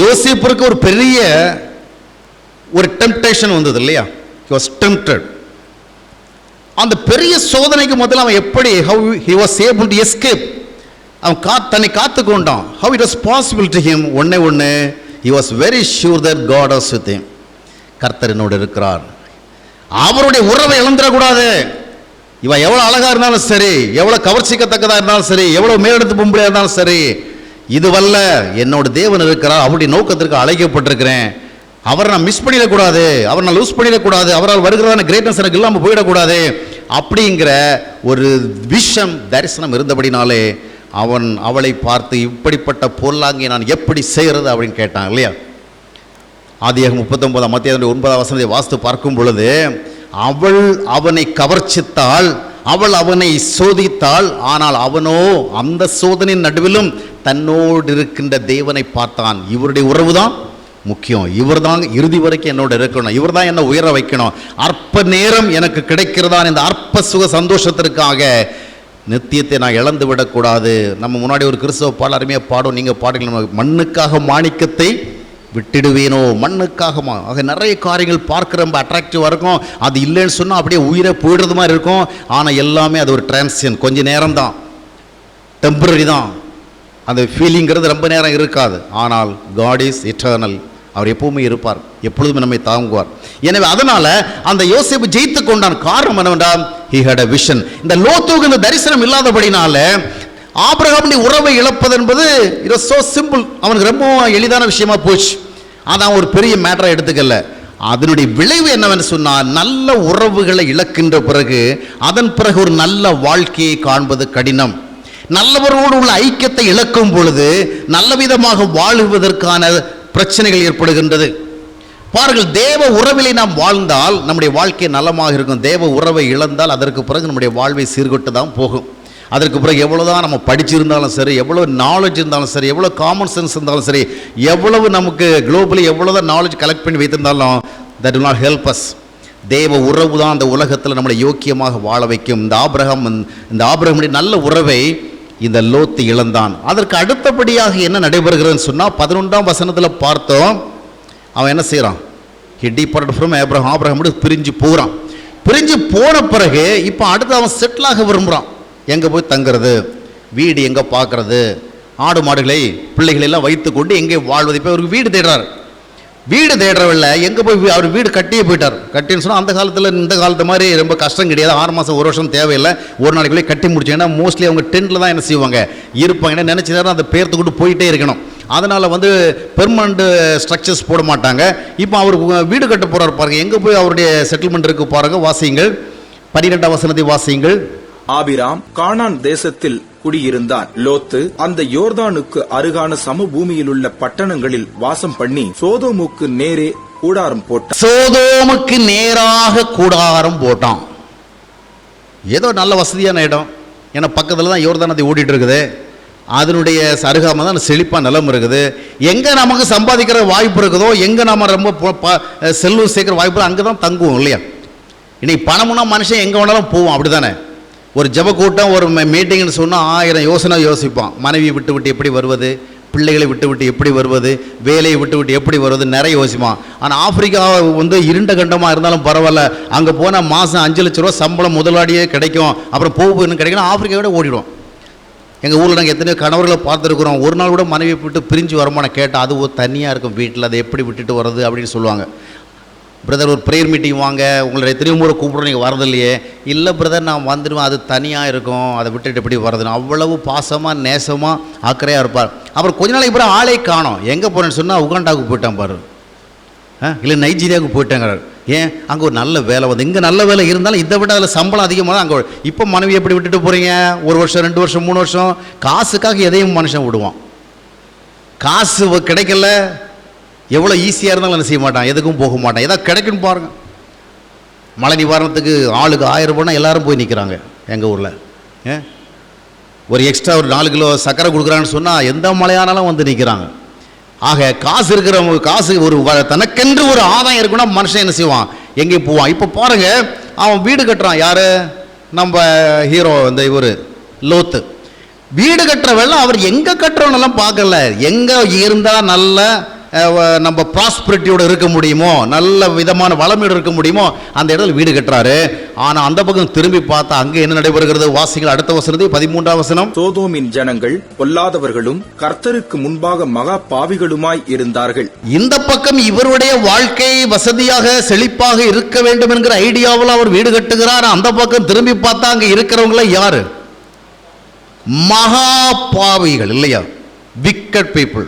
யோசேப்புக்கு ஒரு பெரிய ஒரு டெம்ப்டேஷன் வந்தது இல்லையா? He was tempted. அந்த பெரிய சோதனைக்கு முதல்ல அவன் எப்படி how he was able to escape, அவன் தன்னை காத்துக்கொண்டான். How it was possible to him? ஒண்ணே he was very sure that God was with him. கர்த்தர் என்னோடு இருக்கிறார். அவருடைய உறவை இழந்துடக்கூடாது. இவன் எவ்வளோ அழகா இருந்தாலும் சரி, எவ்வளோ கவர்ச்சிக்கத்தக்கதாக இருந்தாலும் சரி, எவ்வளோ மேலெடுத்து பொம்பளையாக இருந்தாலும் சரி, இதுவல்ல, என்னோட தேவன் இருக்கிறார், அவருடைய நோக்கத்திற்கு அழைக்கப்பட்டிருக்கிறேன். அவரை நான் மிஸ் பண்ணிடக்கூடாது, அவரை நான் லூஸ் பண்ணிடக்கூடாது, அவரால் வருகிறதான கிரேட்னஸ் எனக்கு இல்லாமல் போயிடக்கூடாது அப்படிங்கிற ஒரு விஷம் தரிசனம் இருந்தபடினாலே அவளை பார்த்து இப்படிப்பட்ட பொருளாங்கி நான் எப்படி செய்கிறது அப்படின்னு கேட்டான் இல்லையா? ஆதியாகமம் 39 அத்தியாயம் 9 வசனத்தை வாசித்து பார்க்கும் பொழுது, அவள் அவனை கவர்ச்சித்தாள், அவள் அவனை சோதித்தாள், ஆனால் அவனோ அந்த சோதனையின் நடுவிலும் தன்னோடு இருக்கின்ற தேவனை பார்த்தான். இவருடைய உறவு தான் முக்கியம், இவர் தான் இறுதி வரைக்கும் என்னோட இருக்கணும், இவர் தான் என்னை உயர வைக்கணும். அற்ப நேரம் எனக்கு கிடைக்கிறதான் இந்த அற்ப சுக சந்தோஷத்திற்காக நித்தியத்தை நான் இழந்து விடக்கூடாது. நம்ம முன்னாடி ஒரு கிறிஸ்தவ பாடல் அருமையாக பாடும், நீங்கள் பாடுங்க, மண்ணுக்காக மாணிக்கத்தை விட்டுடுவேனோ, மண்ணுக்காக. ஆக நிறைய காரியங்கள் பார்க்க ரொம்ப அட்ராக்டிவாக இருக்கும். அது இல்லைன்னு சொன்னால் அப்படியே உயிரை போயிடுறது மாதிரி இருக்கும். ஆனால் எல்லாமே அது ஒரு டிரான்சிஷன், கொஞ்சம் நேரம் தான், டெம்பரரி தான். அந்த ஃபீலிங்கிறது ரொம்ப நேரம் இருக்காது. ஆனால் காட் இஸ் எட்டர்னல், அவர் எப்பவுமே இருப்பார், எப்பொழுதுமே நம்மை தாங்குவார். எனவே அதனால் அந்த யோசேப்பு ஜெயித்து கொண்டான். காரணம் என்னவென்றால் he had a vision. இந்த லோத்துக்கு இந்த தரிசனம் இல்லாதபடினால ஆபிரகாமுடைய உறவை இழப்பது என்பது it was so simple, அவனுக்கு ரொம்ப எளிதான விஷயமா போச்சு. அதான் ஒரு பெரிய மேட்டரை எடுத்துக்கல. அதனுடைய விளைவு என்னவென்று சொன்னால், நல்ல உறவுகளை இழக்கின்ற பிறகு அதன் பிறகு ஒரு நல்ல வாழ்க்கையை காண்பது கடினம். நல்லவரோடு உள்ள ஐக்கியத்தை இழக்கும் பொழுது நல்ல விதமாக வாழுவதற்கான பிரச்சனைகள் ஏற்படுகின்றது. பாருங்கள், தேவ உறவிலே நாம் வாழ்ந்தால் நம்முடைய வாழ்க்கை நலமாக இருக்கும். தேவ உறவை இழந்தால் அதற்கு பிறகு நம்முடைய வாழ்வை சீர்கட்டு தான் போகும். அதற்கு பிறகு எவ்வளோதான் நம்ம படிச்சிருந்தாலும் சரி, எவ்வளோ நாலேஜ் இருந்தாலும் சரி, எவ்வளோ காமன் சென்ஸ் இருந்தாலும் சரி, எவ்வளவு நமக்கு குளோபலி எவ்வளோதான் நாலேஜ் கலெக்ட் பண்ணி வைத்திருந்தாலும் that will not help us. தேவ உறவு தான் அந்த உலகத்தில் நம்மளை யோக்கியமாக வாழ வைக்கும். இந்த ஆபிரகாமுடைய நல்ல உறவை இந்த லோத்து இழந்தான். அதற்கு அடுத்தபடியாக என்ன நடைபெறுகிறதுன்னு சொன்னால் 11ஆம் வசனத்தில் பார்த்தோம். அவன் என்ன செய்கிறான்? he departed from Abraham. Abraham பிரிஞ்சு போகிறான். பிரிஞ்சு போன பிறகு இப்போ அடுத்து அவன் செட்டில் ஆக விரும்புகிறான். எங்கே போய் தங்குறது, வீடு எங்கே பார்க்குறது, ஆடு மாடுகளை பிள்ளைகளெல்லாம் வைத்து கொண்டு எங்கே வாழ்வது. இப்போ அவருக்கு வீடு தேடுறாரு. வீடு தேடுறவில்லை, எங்கே போய் அவர் வீடு கட்டியே போயிட்டார். கட்டின்னு சொன்னால் அந்த காலத்தில் இந்த காலத்து மாதிரி ரொம்ப கஷ்டம் கிடையாது. 6 மாதம் 1 வருஷம் தேவையில்லை, ஒரு நாளைக்குள்ளே கட்டி முடிச்சாங்கன்னா மோஸ்ட்லி அவங்க டென்ட்டில் தான் என்ன செய்வாங்க இருப்பாங்க. ஏன்னா நினச்சி நேரம் அதை பேர்த்து கொண்டு போயிட்டே இருக்கணும். அதனால் பெர்மனண்ட் ஸ்ட்ரக்சர்ஸ் போட மாட்டாங்க. இப்போ அவர் வீடு கட்ட போகிறார் பாருங்கள், எங்கே போய் அவருடைய செட்டில்மெண்ட் இருக்கு பாருங்கள். வாசியுங்கள், 12ஆம் வசனத்தை வாசியுங்கள். ஆபிராம் கானான் தேசத்தில் குடியிருந்தான். லோத்து அந்த யோர்தானுக்கு அருகான சமபூமியில் உள்ள பட்டணங்களில் வாசம் பண்ணி சோதோமுக்கு நேரே கூடாரம் போட்டான். சோதோமுக்கு நேராக கூடாரம் போட்டான். ஏதோ நல்ல வசதியான இடம், ஏன்னா பக்கத்தில் தான் யோர்தான் நதி ஓடிட்டு இருக்குது. அதனுடைய அருகாமல் தான் செழிப்பாக நிலம் இருக்குது. எங்கே நமக்கு சம்பாதிக்கிற வாய்ப்பு இருக்குதோ, எங்கே நம்ம ரொம்ப செல்வம் சேர்க்கிற வாய்ப்பு அங்கே தான் தங்குவோம் இல்லையா? இன்னைக்கு பணம்னா மனுஷன் எங்கே வேணாலும் போவோம், அப்படி தானே? ஒரு ஜப கூட்டம், ஒரு மீட்டிங்னு சொன்னால் 1000 யோசனை யோசிப்பான். மனைவியை விட்டு எப்படி வருவது, பிள்ளைகளை விட்டு எப்படி வருவது, வேலையை விட்டு எப்படி வருவது, நிறைய யோசிப்பான். ஆனால் ஆப்பிரிக்கா இருண்ட கண்டமாக இருந்தாலும் பரவாயில்ல, அங்கே போனால் மாதம் 5 லட்ச ரூபா சம்பளம் முதலாளியே கிடைக்கும், அப்புறம் போகுன்னு கிடைக்கணும், ஆப்பிரிக்காவோட ஓடிடும். எங்கள் ஊரில் நாங்கள் எத்தனையோ கணவர்களை பார்த்துருக்குறோம். ஒரு நாள் கூட மனைவியை விட்டு பிரிஞ்சு வருமானம் கேட்டால் அது தனியாக இருக்கும் வீட்டில், அதை எப்படி விட்டுட்டு வர்றது அப்படின்னு சொல்லுவாங்க. பிரதர் ஒரு ப்ரேயர் மீட்டிங் வாங்க, உங்களை எத்தனையோ முறை கூப்பிட்றோம், நீங்கள் வரதில்லையே. இல்லை பிரதர் நான் வந்துடுவேன், அது தனியாக இருக்கும், அதை விட்டுட்டு எப்படி வர்றதுன்னு அவ்வளவு பாசமாக நேசமாக அக்கறையாக இருப்பார். அப்புறம் கொஞ்ச நாளைக்கு பிறகு ஆளே காணோம். எங்கே போகிறேன்னு சொன்னால் உகாண்டாவுக்கு போயிட்டான் பாரு, இல்லை நைஜீரியாவுக்கு போயிட்டாங்கிறார். ஏன்? அங்கே ஒரு நல்ல வேலை இங்கே நல்ல வேலை இருந்தாலும் இதை விட அதில் சம்பளம் அதிகமாக அங்கே. இப்போ மனைவி எப்படி விட்டுட்டு போகிறீங்க? 1 வருஷம் 2 வருஷம் 3 வருஷம் காசுக்காக எதையும் மனுஷன் விடுவான். காசு கிடைக்கல, எவ்வளோ ஈஸியாக இருந்தாலும் என்ன செய்ய மாட்டான், எதுக்கும் போக மாட்டான். எதாவது கிடைக்குன்னு பாருங்கள். மழை நிவாரணத்துக்கு ஆளுக்கு 1000 ரூபாய்னா எல்லாரும் போய் நிற்கிறாங்க எங்கள் ஊரில். ஒரு எக்ஸ்ட்ரா ஒரு 4 கிலோ சர்க்கரை கொடுக்குறான்னு சொன்னால் எந்த மழையானாலும் வந்து நிற்கிறாங்க. ஆக காசு இருக்கிறவங்க, காசு ஒரு தனக்கென்று ஒரு ஆதாயம் இருக்குன்னா மனுஷன் என்ன செய்வான், எங்கேயும் போவான். இப்போ பாருங்கள், அவன் வீடு கட்டுறான். யார்? நம்ம ஹீரோ இந்த இவர் லோத்து. வீடு கட்டுற வேலை அவர் எங்கே கட்டுறவனெல்லாம் பார்க்கல. எங்கே இருந்தால் நல்ல நம்ம ப்ராஸ்பரிட்டியோடு இருக்க முடியுமோ, நல்ல விதமான வளமீடு இருக்க முடியுமோ அந்த இடத்துல வீடு கட்டுறாரு. ஆனால் அந்த பக்கம் திரும்பி பார்த்தா அங்கே என்ன நடைபெறுகிறது? வாசிகள் அடுத்த வசனத்தை 13ஆம் வசனம். சோதோமின் ஜனங்கள் பொல்லாதவர்களும் கர்த்தருக்கு முன்பாக மகா பாவிகளுமாய் இருந்தார்கள். இந்த பக்கம் இவருடைய வாழ்க்கை வசதியாக செழிப்பாக இருக்க வேண்டும் என்கிற ஐடியாவில் அவர் வீடு கட்டுகிறார். அந்த பக்கம் திரும்பி பார்த்தா அங்கே இருக்கிறவங்கள யாரு? மகா பாவிகள் இல்லையா? விக்கட் பீப்புள்,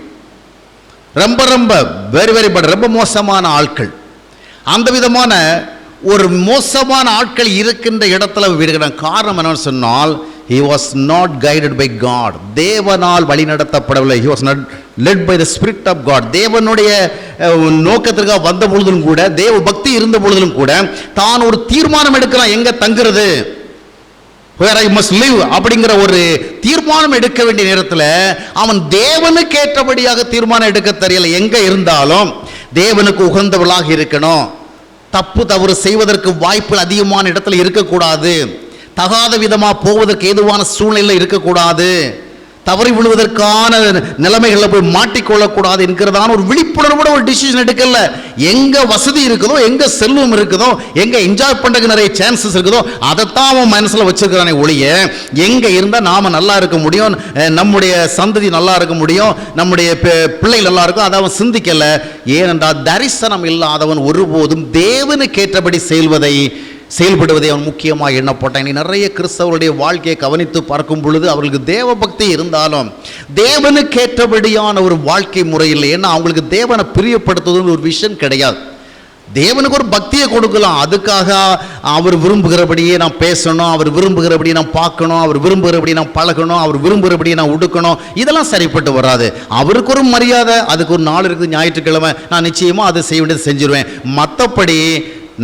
ரொம்ப ரொம்ப வெரி வெரி பட் ரொம்ப மோசமான ஆட்கள். அந்த விதமான ஒரு மோசமான ஆட்கள் இருக்கின்ற இடத்துல வீடுகிறான். காரணம் என்னன்னு சொன்னால், he was not guided by God. தேவனால் வழிநடத்தப்படவில்லை. he was not led by the spirit of God. தேவனுடைய நோக்கத்திற்காக வந்த பொழுதும் கூட, தேவ பக்தி இருந்த பொழுதும் கூட, தான் ஒரு தீர்மானம் எடுக்கலாம், எங்க தங்குறது, where I must live அப்படிங்கிற ஒரு தீர்மானம் எடுக்க வேண்டிய நேரத்தில் அவன் தேவனுக்கு ஏற்றபடியாக தீர்மானம் எடுக்க தெரியல. எங்க இருந்தாலும் தேவனுக்கு உகந்தவளாக இருக்கணும், தப்பு தவறு செய்வதற்கு வாய்ப்புகள் அதிகமான இடத்துல இருக்கக்கூடாது, தகாத விதமாக போவதற்கு ஏதுவான சூழ்நிலை இருக்கக்கூடாது, தவறி விழுவதற்கான நிலைமைகளில் போய் மாட்டிக்கொள்ளக்கூடாது என்கிறதான ஒரு விழிப்புணர்வோட ஒரு டிசிஷன் எடுக்கல. எங்க வசதி இருக்குதோ, எங்க செல்வம் இருக்குதோ, எங்க என்ஜாய் பண்றதுக்கு நிறைய சான்சஸ் இருக்குதோ அதைத்தான் அவன் மனசுல வச்சிருக்கிறானே ஒழிய, எங்க இருந்தா நாம நல்லா இருக்க முடியும், நம்முடைய சந்ததி நல்லா இருக்க முடியும், நம்முடைய பிள்ளைகள் நல்லா இருக்கும், அதை அவன் சிந்திக்கல. ஏனென்றால் தரிசனம் இல்லாதவன் ஒருபோதும் தேவனுக்கு ஏற்றபடி செயல்படுவதை அவன் முக்கியமாக எண்ணப்பட்டான். நிறைய கிறிஸ்தவருடைய வாழ்க்கையை கவனித்து பார்க்கும் பொழுது அவர்களுக்கு தேவ பக்தி இருந்தாலும் தேவனுக்கேற்றபடியான ஒரு வாழ்க்கை முறை இல்லை. ஏன்னா அவங்களுக்கு தேவனை பிரியப்படுத்துவதுன்னு ஒரு விஷயம் கிடையாது. தேவனுக்கு ஒரு பக்தியை கொடுக்கலாம், அதுக்காக அவர் விரும்புகிறபடியே நான் பேசணும், அவர் விரும்புகிறபடி நான் பார்க்கணும், அவர் விரும்புகிறபடி நான் பழகணும், அவர் விரும்புகிறபடி நான் உடுக்கணும், இதெல்லாம் சரிப்பட்டு வராது. அவருக்கு ஒரு மரியாதை, அதுக்கு ஒரு நாள் இருக்குது, ஞாயிற்றுக்கிழமை நான் நிச்சயமாக அதை செய்ய வேண்டியது செஞ்சிருவேன். மற்றபடி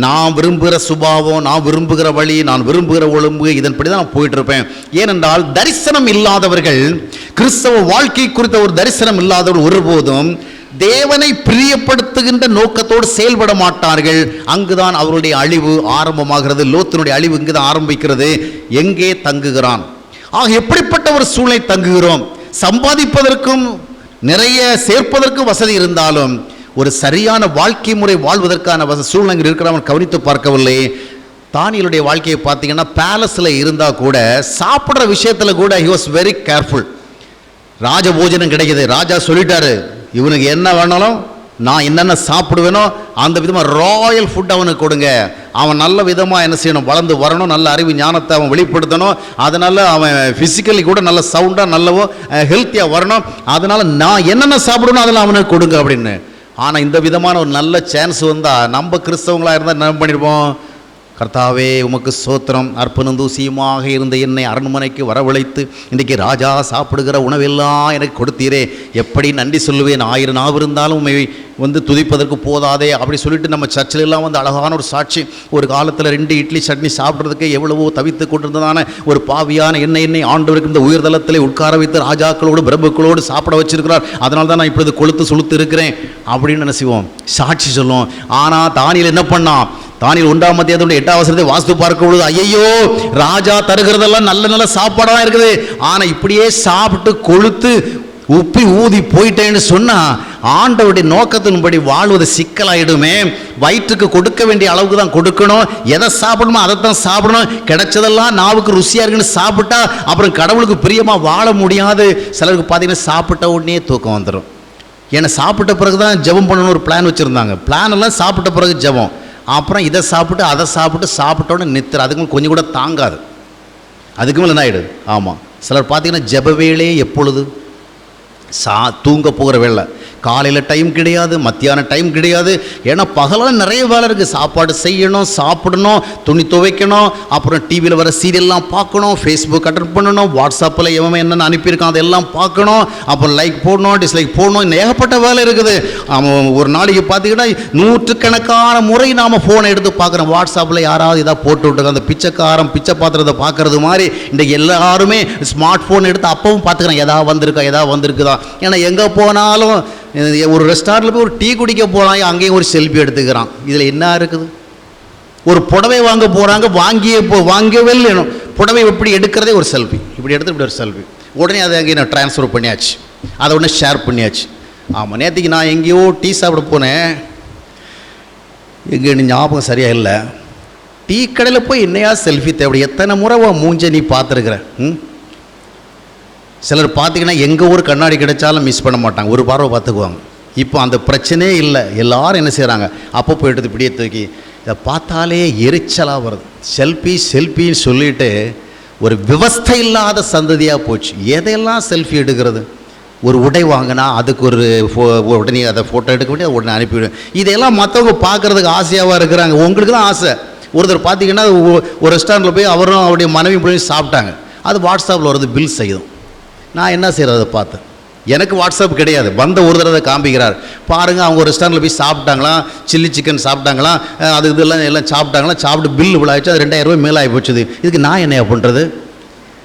நான் விரும்புகிற சுபாவம், நான் விரும்புகிற வழி, நான் விரும்புகிற ஒழுங்கு, இதன்படி தான் நான் போயிட்டு இருப்பேன். ஏனென்றால் தரிசனம் இல்லாதவர்கள், கிறிஸ்தவ வாழ்க்கை குறித்த ஒரு தரிசனம் இல்லாதவர்கள் ஒருபோதும் தேவனை பிரியப்படுத்துகின்ற நோக்கத்தோடு செயல்பட மாட்டார்கள். அங்குதான் அவருடைய அழிவு ஆரம்பமாகிறது. லோத்தினுடைய அழிவு இங்குதான் ஆரம்பிக்கிறது. எங்கே தங்குகிறான்? ஆக எப்படிப்பட்ட ஒரு சூழ்நிலை தங்குகிறோம்? சம்பாதிப்பதற்கும் நிறைய சேர்ப்பதற்கும் வசதி இருந்தாலும் ஒரு சரியான வாழ்க்கை முறை வாழ்வதற்கான சூழ்நிலை இருக்கிறவன் கவனித்து பார்க்கவில்லை. தானியேலுடைய வாழ்க்கையை பார்த்தீங்கன்னா, பேலஸில் இருந்தால் கூட சாப்பிட்ற விஷயத்தில் கூட he was very careful. ராஜ போஜனம் கிடைக்கிது, ராஜா சொல்லிட்டாரு இவனுக்கு என்ன வேணாலும் நான் என்னென்ன சாப்பிடுவேனோ அந்த விதமாக ராயல் ஃபுட் அவனுக்கு கொடுங்க. அவன் நல்ல விதமாக என்ன செய்யணும், வளர்ந்து வரணும், நல்ல அறிவு ஞானத்தை அவன் வெளிப்படுத்தணும், அதனால் அவன் ஃபிசிக்கலி கூட நல்ல சவுண்டாக நல்லவோ ஹெல்த்தியாக வரணும், அதனால் நான் என்னென்ன சாப்பிடணும் அதெல்லாம் அவனுக்கு கொடுங்க அப்படின்னு. ஆனால் இந்த விதமான ஒரு நல்ல சான்ஸ் வந்தால் நம்ம கிறிஸ்தவங்களாக இருந்தால் என்ன பண்ணியிருப்போம்? கர்த்தாவே உமக்கு ஸ்தோத்திரம், அர்ப்பணம் தூசியுமாக இருந்த என்னை அரண்மனைக்கு வரவழைத்து இன்றைக்கி ராஜா சாப்பிடுகிற உணவெல்லாம் எனக்கு கொடுத்தீரே, எப்படி நன்றி சொல்லுவேன், 1000 நாவு இருந்தாலும் உண்மை துதிப்பதற்கு போதாதே அப்படி சொல்லிட்டு நம்ம சர்ச்சில் எல்லாம் அழகான ஒரு சாட்சி. ஒரு காலத்தில் 2 இட்லி சட்னி சாப்பிட்றதுக்கு எவ்வளவோ தவித்து கொண்டிருந்ததான ஒரு பாவியான என்னை ஆண்டவருக்கு இந்த உயர்தளத்தில் உட்கார வைத்து ராஜாக்களோடு பிரபுக்களோடு சாப்பிட வச்சிருக்கிறார், அதனால தான் நான் இப்பொழுது கொளுத்து இருக்கிறேன் அப்படின்னு என்ன செய்வோம், சாட்சி சொல்லுவோம். ஆனால் தானியேல் என்ன பண்ணான்? தானியேல் 1ஆம் அத்தியாயத்தோட 8ஆம் வசனத்தை வாசித்து பார்க்கும் பொழுது, ஐயோ ராஜா தருகிறதெல்லாம் நல்ல நல்ல சாப்பாடாக இருக்குது, ஆனால் இப்படியே சாப்பிட்டு கொழுத்து உப்பி ஊதி போயிட்டேன்னு சொன்னா ஆண்டவருடைய நோக்கத்தின்படி வாழ்வது சிக்கலாயிடுமே. வயிற்றுக்கு கொடுக்க வேண்டிய அளவுக்கு தான் கொடுக்கணும், எதை சாப்பிடணுமோ அதைத்தான் சாப்பிடணும், கிடைச்சதெல்லாம் நாவுக்கு ருசியாக இருக்குன்னு சாப்பிட்டா அப்புறம் கடவுளுக்கு பிரியமாக வாழ முடியாது. சிலருக்கு பார்த்தீங்கன்னா சாப்பிட்ட உடனே தூக்கம் வந்துடும். ஏன்னா சாப்பிட்ட பிறகு தான் ஜெபம் பண்ணணும்னு ஒரு பிளான் வச்சுருந்தாங்க. பிளான் எல்லாம் சாப்பிட்ட பிறகு ஜெபம், அப்புறம் இதை சாப்பிட்டு அதை சாப்பிட்டோன்னு நித்திர, அதுக்கு கொஞ்சம் கூட தாங்காது, அதுக்கு மேலே என்ன ஆகிடுது. ஆமாம், சிலர் பார்த்தீங்கன்னா ஜெப வேளையே எப்பொழுது தூங்க போகிற வேலை, காலையில் டைம் கிடையாது, மத்தியான டைம் கிடையாது. ஏன்னா பகலாம் நிறைய வேலை இருக்குது, சாப்பாடு செய்யணும், சாப்பிடணும், துணி துவைக்கணும், அப்புறம் டிவியில் வர சீரியல்லாம் பார்க்கணும், ஃபேஸ்புக் அட்டன் பண்ணணும், வாட்ஸ்அப்பில் எவன் என்னென்ன அனுப்பியிருக்கான் அதெல்லாம் பார்க்கணும், அப்புறம் லைக் போடணும், டிஸ்லைக் போடணும், இன்னும் ஏகப்பட்ட வேலை இருக்குது. ஒரு நாளைக்கு பார்த்தீங்கன்னா 100கணக்கான முறை நாம் ஃபோனை எடுத்து பார்க்குறோம். வாட்ஸ்அப்பில் யாராவது இதாக போட்டு விட்டுருக்கோம், அந்த பிச்சை பாத்திரத்தை பார்க்குறது மாதிரி இன்றைக்கி எல்லாருமே ஸ்மார்ட் ஃபோன் எடுத்து அப்பவும் பார்த்துக்கிறேன், எதாவது வந்திருக்குதா. ஏன்னா எங்கே போனாலும் ஒரு ரெஸ்டாரண்ட்டில் போய் ஒரு டீ குடிக்க போகிறாங்க, அங்கேயும் ஒரு செல்ஃபி எடுத்துக்கிறான். இதில் என்ன இருக்குது? ஒரு புடவை வாங்க போகிறாங்க, வாங்கவே இல்லை, புடவை எப்படி எடுக்கிறதே ஒரு செல்ஃபி, இப்படி எடுத்து இப்படி ஒரு செல்ஃபி, உடனே அதை அங்கே நான் ட்ரான்ஸ்ஃபர் பண்ணியாச்சு, அதை உடனே ஷேர் பண்ணியாச்சு. ஆமாம், நேற்றுக்கு நான் எங்கேயோ டீ சாப்பிட போனேன், எங்கே ஞாபகம் சரியாக இல்லை, டீ கடையில் போய் என்னையா செல்ஃபி தேவை, எத்தனை முறை மூஞ்ச நீ பார்த்துருக்குற. சிலர் பார்த்தீங்கன்னா எங்கள் ஊர் கண்ணாடி கிடைச்சாலும் மிஸ் பண்ண மாட்டாங்க, ஒரு பார்வை பார்த்துக்குவாங்க. இப்போ அந்த பிரச்சனையே இல்லை, எல்லோரும் என்ன செய்கிறாங்க, அப்போ போய்ட்டு இப்படியே தூக்கி இதை பார்த்தாலே எரிச்சலாக வருது. செல்ஃபின்னு சொல்லிட்டு ஒரு விவஸ்தை இல்லாத சந்ததியாக போச்சு. எதையெல்லாம் செல்ஃபி எடுக்கிறது? ஒரு உடை வாங்கினா அதுக்கு ஒரு உடனே அதை ஃபோட்டோ எடுக்க வேண்டிய உடனே அனுப்பிவிடும். இதையெல்லாம் மற்றவங்க பார்க்குறதுக்கு ஆசையாக இருக்கிறாங்க. உங்களுக்கு தான் ஆசை. ஒருத்தர் பார்த்தீங்கன்னா ஒரு ரெஸ்டாரண்ட்டில் போய் அவரும் அவருடைய மனைவி போய் சாப்பிட்டாங்க. அது வாட்ஸ்அப்பில் வருது, பில் செய்யும். நான் என்ன செய்கிறது அதை பார்த்து? எனக்கு வாட்ஸ்அப் கிடையாது. வந்த ஒரு தடவை காமிக்கிறார், பாருங்கள் அவங்க ஒரு ரெஸ்டாரண்ட்டில் போய் சாப்பிட்டாங்களாம், சில்லி சிக்கன் சாப்பிட்டாங்களாம், அது இதெல்லாம் எல்லாம் சாப்பிட்டாங்களாம், சாப்பிட்டு பில் இவ்வளோ ஆயிடுச்சு, அது 2000 ரூபாய் மேலே ஆகி போச்சுது. இதுக்கு நான் என்ன பண்ணுறது?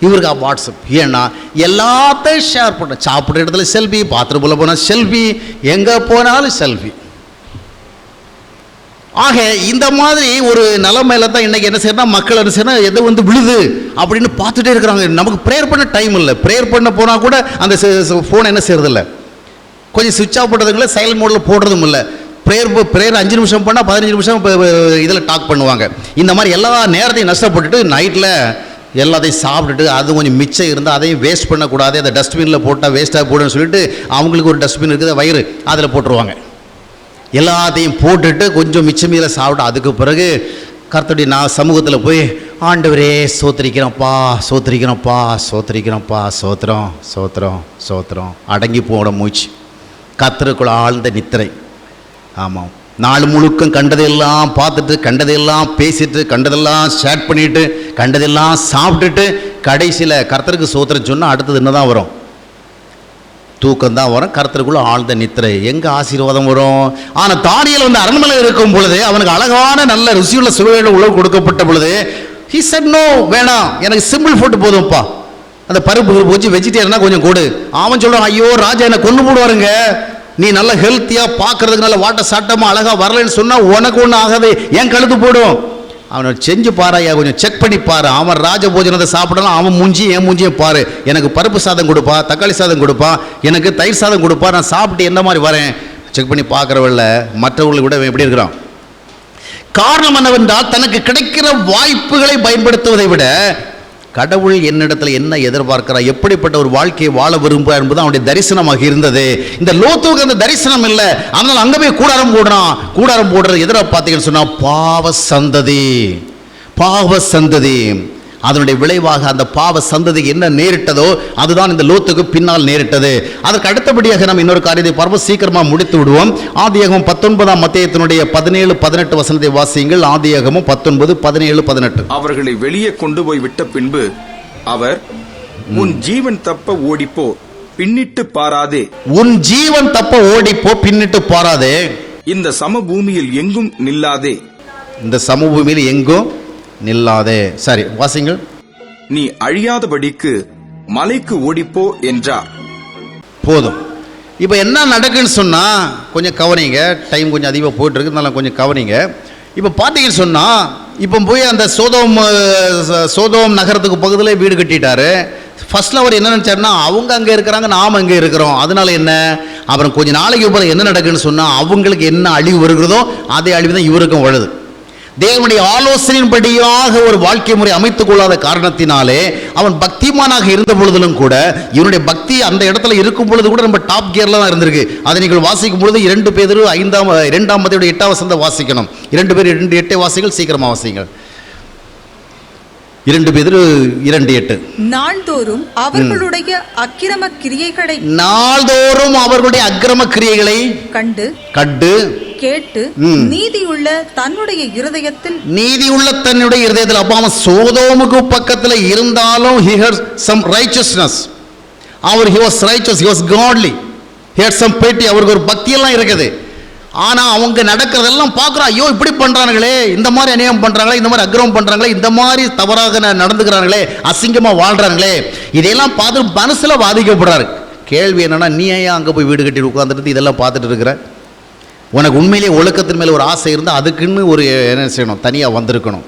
இவருக்கு வாட்ஸ்அப். ஏன்னா எல்லாத்தையும் ஷேர் பண்ணுறேன். சாப்பிட்ற இடத்துல செல்ஃபி, பாத்ரூமில் போனால் செல்ஃபி, எங்கே போனாலும் செல்ஃபி. ஆக இந்த மாதிரி ஒரு நிலைமையில தான் இன்றைக்கி என்ன செய்யணும், மக்கள் என்ன செய்யணும், எதை வந்து விழுது அப்படின்னு பார்த்துட்டே இருக்கிறாங்க. நமக்கு ப்ரேயர் பண்ண டைம் இல்லை. ப்ரேயர் பண்ண போனால் கூட அந்த ஃபோனை என்ன செய்யறதில்ல, கொஞ்சம் சுவிட்ச் ஆஃப் பண்ணுறதுங்கள, சைலண்ட் மோடில் போடுறதும் இல்லை. ப்ரேயர் 5 நிமிஷம் பண்ணால் 15 நிமிஷம் இதில் டாக் பண்ணுவாங்க. இந்த மாதிரி எல்லா நேரத்தையும் நஷ்டப்பட்டுட்டு நைட்டில் எல்லாத்தையும் சாப்பிட்டுட்டு அது கொஞ்சம் மிச்சம் இருந்தால் அதையும் வேஸ்ட் பண்ணக்கூடாது, அதை டஸ்ட்பினில் போட்டால் வேஸ்ட்டாக போடுன்னு சொல்லிட்டு அவங்களுக்கு ஒரு டஸ்ட்பின் இருக்குது, வயிறு அதில் போட்டுருவாங்க. எல்லாத்தையும் போட்டுட்டு கொஞ்சம் மிச்சம் மீதில் சாப்பிட்டு அதுக்கு பிறகு கர்த்தருடைய நான் சமூகத்தில் போய் ஆண்டவரே சோத்திரிக்கிறோம்ப்பா, சோத்திரிக்கிறோம்ப்பா, சோத்திரிக்கிறோம்ப்பா, சோத்திரம் சோத்திரம் சோத்திரம். அடங்கி போட மூச்சு, கர்த்தருக்குள்ள ஆழ்ந்த நித்திரை. ஆமாம், நாள் முழுக்கம் கண்டதெல்லாம் பார்த்துட்டு, கண்டதெல்லாம் பேசிட்டு, கண்டதெல்லாம் ஷேர் பண்ணிட்டு, கண்டதெல்லாம் சாப்பிட்டுட்டு கடைசியில் கர்த்தருக்கு சோத்திரம் சொன்னால் அடுத்தது என்ன தான் வரும்? தூக்கம் தான் வரும். கர்த்தருக்குள்ள ஆழ்ந்த நித்திரை. எங்கே ஆசீர்வாதம் வரும்? ஆனால் தானியேல் வந்து அரண்மனை இருக்கும் பொழுது அவனுக்கு அழகான நல்ல ருசியுள்ள சுவையுள்ள உணவு கொடுக்கப்பட்ட பொழுது he said no, வேணாம், எனக்கு சிம்பிள் ஃபுட் போதும்ப்பா, அந்த பருப்பு போச்சு, வெஜிடேரியனா கொஞ்சம் கொடு. அவன் சொல்கிறான், ஐயோ ராஜா என்னை கொண்டு போடுவாருங்க, நீ நல்ல ஹெல்த்தியாக பார்க்கறதுக்கு நல்ல வாட்ட சாட்டமாக அழகாக வரலன்னு சொன்னால் உனக்கு ஒன்றும் ஆகாது, என் கழுத்து போடும். அவனை செஞ்சு பாராயா, கொஞ்சம் செக் பண்ணி பாரு. அவன் ராஜ போஜனத்தை சாப்பிடலாம், அவன் மூஞ்சி என் மூஞ்சியை பாரு. எனக்கு பருப்பு சாதம் கொடுப்பா, தக்காளி சாதம் கொடுப்பா, எனக்கு தயிர் சாதம் கொடுப்பா, நான் சாப்பிட்டு எந்த மாதிரி வரேன் செக் பண்ணி பார்க்குறவல்ல மற்றவர்களை விட எப்படி இருக்கிறான்? காரணம் என்னவென்றால் தனக்கு கிடைக்கிற வாய்ப்புகளை பயன்படுத்துவதை விட கடவுள் என்னிடத்தில் என்ன எதிர்பார்க்கிறார், எப்படிப்பட்ட ஒரு வாழ்க்கையை வாழ விரும்புகிறார் என்பது அவனுடைய தரிசனமாக இருந்தது. இந்த லோத்துவுக்கு அந்த தரிசனம் இல்லை. அதனால் அங்கே போய் கூடாரம் போடுறான். கூடாரம் போடுறது எதிராக பார்த்தீங்கன்னு சொன்னால் பாவ சந்ததி, பாவ சந்ததி. அதனுடைய விளைவாக அந்த பாவ சந்ததிக்கு என்ன நேரிட்டதோ அதுதான் இந்த லோத்துக்கு பின்னால் நேரிட்டது. அதற்கு அடுத்தபடியாக நாம் இன்னொரு காரியத்தை பார்ப்போம், சீக்கிரமாக முடித்து விடுவோம். ஆதியாகமம் 19ஆம் அத்தியாயத்தினுடைய 17-18 வசனத்தை வாசியுங்கள். ஆதியாகமம் 19:17-18. அவர்களை வெளியே கொண்டு போய் விட்ட பின்பு அவர், உன் ஜீவன் தப்ப ஓடிப்போ, பின்னிட்டு பாராதே. உன் ஜீவன் தப்ப ஓடிப்போ, பின்னிட்டு பாராதே. இந்த சமபூமியில் எங்கும் நில்லாதே. இந்த சமபூமியில் எங்கும் நில்லாதே. சரி வாசிங்கள். நீ அழியாதபடிக்கு மலைக்கு ஓடிப்போ என்றார். போதும். இப்போ என்ன நடக்குன்னு சொன்னா கொஞ்சம் கவனிங்க. டைம் கொஞ்சம் அதிகமாக போயிட்டு இருக்கு, கொஞ்சம் கவனிங்க. இப்போ பார்த்தீங்கன்னு சொன்னா இப்போ போய் அந்த சோதோம் நகரத்துக்கு பக்கத்தில் வீடு கட்டிட்டாரு. ஃபர்ஸ்ட்ல அவர் என்ன நினைச்சாருன்னா, அவங்க அங்கே இருக்கிறாங்க, நாம் அங்கே இருக்கிறோம், அதனால என்ன, அப்புறம் கொஞ்சம் நாளைக்கு அப்புறம் என்ன நடக்குன்னு சொன்னா அவங்களுக்கு என்ன அழிவு வருகிறதோ அதே அழிவு தான் இவருக்கும் வருது. தேவனுடைய ஆலோசனையின்படியாக ஒரு வாழ்க்கை முறை அமைத்துக் கொள்ளாத காரணத்தினாலே அவன் பக்திமானாக இருந்த பொழுதிலும் கூட இவனுடைய பக்தி அந்த இடத்துல இருக்கும் பொழுது கூட நம்ம டாப் கியர்ல தான் இருந்திருக்கு. அதை நீங்கள் வாசிக்கும் பொழுது 2 பேதுரு 2ஆம் அதிகாரம் 8ஆம் வசனத்தை வாசிக்கணும். 2 பேர் 2:8 வாசிகள், சீக்கிரமா வாசிங்கள். 2 பேதுரு 2:8. நாள்தோறும் அவர்களுடைய அக்கிரம கிரியைகளை கண்டு கேட்டு நீதியுள்ள தன்னுடைய இருதயத்தில் அப்ப அவன் சோதோமுக்கு பக்கத்தில் இருந்தாலும் he had some righteousness. he was righteous, he was godly, he had some piety. அவருக்கு ஒரு பக்தி எல்லாம் இருக்குது. ஆனா அவங்க நடக்கிறதெல்லாம் பார்க்குறா, ஐயோ இப்படி பண்றாங்களே, இந்த மாதிரி அநியாயம் பண்றாங்களே, இந்த மாதிரி அக்கிரமம் பண்றாங்களே, இந்த மாதிரி தவறாக நடந்துக்கிறாங்களே, அசிங்கமா வாழ்றாங்களே, இதையெல்லாம் பார்த்து மனசுல பாதிக்கப்படுறாரு. கேள்வி என்னன்னா, நீ ஏன் அங்க போய் வீடு கட்டி உட்கார்ந்துட்டு இதெல்லாம் பார்த்துட்டு இருக்கிற? உனக்கு உண்மையிலேயே ஒழுக்கத்தின் மேலே ஒரு ஆசை இருந்தால் அதுக்குன்னு ஒரு என்ன செய்யணும், தனியாக வந்திருக்கணும்.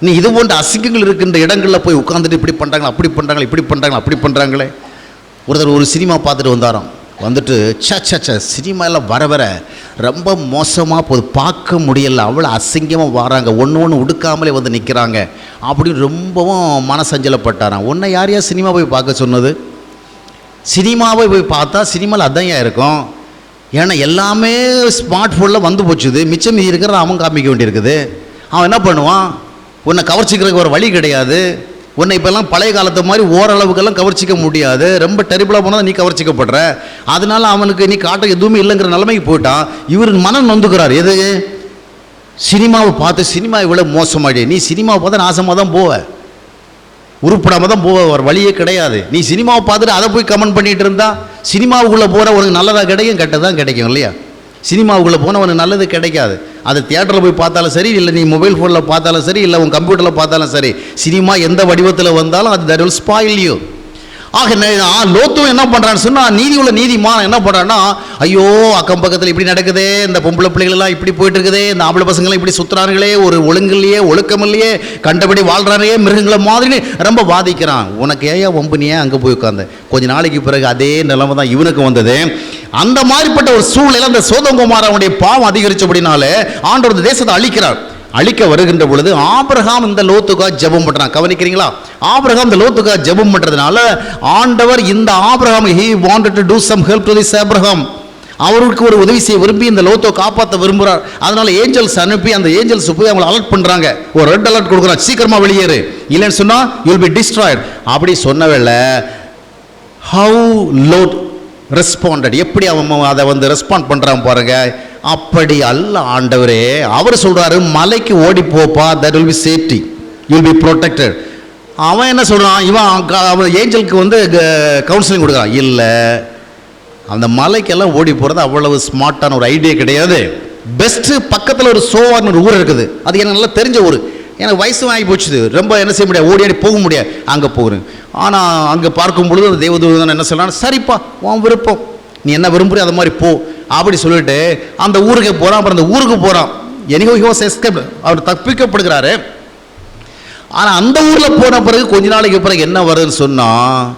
நீ இது போன்ற அசிங்கங்கள் இருக்கின்ற இடங்களில் போய் உட்காந்துட்டு இப்படி பண்ணுறாங்களா, அப்படி பண்ணுறாங்களா, இப்படி பண்ணுறாங்களா, அப்படி பண்ணுறாங்களே. ஒருத்தர் ஒரு சினிமா பார்த்துட்டு வந்தாராம். வந்துட்டு சினிமா எல்லாம் வர வர ரொம்ப மோசமாக போகுது, பார்க்க முடியல, அவ்வளோ அசிங்கமாக வராங்க, ஒன்று உடுக்காமலே வந்து நிற்கிறாங்க அப்படின்னு ரொம்பவும் மனசஞ்சலப்பட்டாராம். உன்னை யாரையா சினிமா போய் பார்க்க சொன்னது? சினிமாவை போய் பார்த்தா சினிமாவில் அதான் இருக்கும். ஏன்னா எல்லாமே ஸ்மார்ட் ஃபோனில் வந்து போச்சுது, மிச்சம் மீதி இருக்கிறத அவன் காமிக்க வேண்டியிருக்குது. அவன் என்ன பண்ணுவான், உன்னை கவர்ச்சிக்கிறதுக்கு ஒரு வழி கிடையாது. உன்னை இப்போல்லாம் பழைய காலத்து மாதிரி ஓரளவுக்கெல்லாம் கவர்ச்சிக்க முடியாது, ரொம்ப டெரிபிளாக போனால் நீ கவர்ச்சிக்கப்படுற. அதனால அவனுக்கு நீ காட்ட எதுவுமே இல்லைங்கிற நிலைமைக்கு போயிட்டான். இவர் மனம் நொந்துக்கிறார். எது? சினிமாவை பார்த்து சினிமா இவ்வளோ மோசமாடி, நீ சினிமாவை பார்த்தா நாசமாக தான் போவ. உருப்படாமல் தான் போக ஒரு வழியே கிடையாது. நீ சினிமாவை பார்த்துட்டு அதை போய் கமெண்ட் பண்ணிகிட்டு இருந்தா சினிமாவுக்குள்ளே போகிற உனக்கு நல்லதாக கிடைக்கும், கெட்டதான் கிடைக்கும் இல்லையா? சினிமாவுக்குள்ளே போனால் உனக்கு நல்லது கிடைக்காது. அது தியேட்டரில் போய் பார்த்தாலும் சரி, இல்லை நீ மொபைல் ஃபோனில் பார்த்தாலும் சரி, இல்லை உன் கம்ப்யூட்டரில் பார்த்தாலும் சரி, சினிமா எந்த வடிவத்தில் வந்தாலும் அது that will spoil you. ஆக லோத்தும் என்ன பண்ணுறான்னு சொன்னால், நீதி உள்ள நீதிமான் என்ன பண்ணுறான்னா, ஐயோ அக்கம் பக்கத்தில் இப்படி நடக்குதே, இந்த பொம்பளை பிள்ளைகளெல்லாம் இப்படி போயிட்டு இருக்குதே, இந்த ஆம்பளை பசங்களாம் இப்படி சுற்றுறாங்களே, ஒரு ஒழுங்கில்லையே ஒழுக்கம் இல்லையே, கண்டபடி வாழ்கிறானே மிருகங்களை மாதிரி ரொம்ப வாதிக்கிறான். உனக்கு ஏன் வம்பு, நீ ஏன் அங்கே போய் உட்காந்த? கொஞ்ச நாளைக்கு பிறகு அதே நிலைமை தான் இவனுக்கு வந்தது. அந்த மாதிரிப்பட்ட ஒரு சூழ்நிலை அந்த சோதோம் குமாராவுடைய பாவம் அதிகரிச்சபடினாலே ஆண்டவர் தேசத்தை அழிக்கிறார். அழிக்க வருகின்ற பொழுது ஆபிரகாம் இந்த லோத்துக்காக ஜெபம் பண்றான். கவனிக்கிறீங்களா? ஆபிரகாம் இந்த லோத்துக்காக ஜெபம் பண்றதுனால ஆண்டவர் இந்த Abraham he wanted to do some help to this Abraham, அவருக்கு ஒரு உதவி செய்ய விரும்பி இந்த லோத்தை காப்பாற்ற விரும்புகிறார். அதனால ஏஞ்சல்ஸ் அனுப்பி அந்த ஏஞ்சல்ஸ் போய் அவங்களை அலர்ட் பண்றாங்க, ஒரு ரெட் அலர்ட் கொடுக்குறாங்க, சீக்கிரமா வெளியேறு, இல்லைன்னு சொன்னா you will be destroyed. அப்படி சொன்னவேளை how Lot responded, எப்படி அவன் அதை வந்து ரெஸ்பாண்ட் பண்றான் பாருங்க. அப்படி அல்ல ஆண்டவரே, அவர் சொல்றாரு மலைக்கு ஓடி போப்பா, that will be safety, you will be protected. அவன் என்ன சொல்றான், அவன் ஏஞ்சலுக்கு வந்து கவுன்சிலிங் கொடுக்குறான். இல்லை, அந்த மலைக்கெல்லாம் ஓடி போகிறது அவ்வளவு ஸ்மார்ட்டான ஒரு ஐடியா கிடையாது. பெஸ்ட்டு பக்கத்தில் ஒரு சோவார்னு ஒரு ஊர் இருக்குது, அது எனக்கு நல்லா தெரிஞ்ச ஊர், எனக்கு வயசும் ஆகி போச்சுது, ரொம்ப என்ன செய்ய முடியாது, ஓடி போக முடியாது, அங்கே போகிறேன். ஆனால் அங்கே பார்க்கும் பொழுது அந்த தேவதூதன் என்ன சொல்கிறான், சரிப்பா உன் விருப்பம், நீ என்ன விரும்புறியோ அது மாதிரி போ அப்படி சொல்லிட்டு அந்த ஊருக்கு போகிறான். அப்புறம் அந்த ஊருக்கு போகிறான், எனிஹோ ஹி வாஸ் எஸ்கேப்ட், அவர் தப்பிக்கப்படுகிறாரு. ஆனால் அந்த ஊரில் போன பிறகு கொஞ்ச நாளைக்கு பிறகு என்ன வருதுன்னு சொன்னால்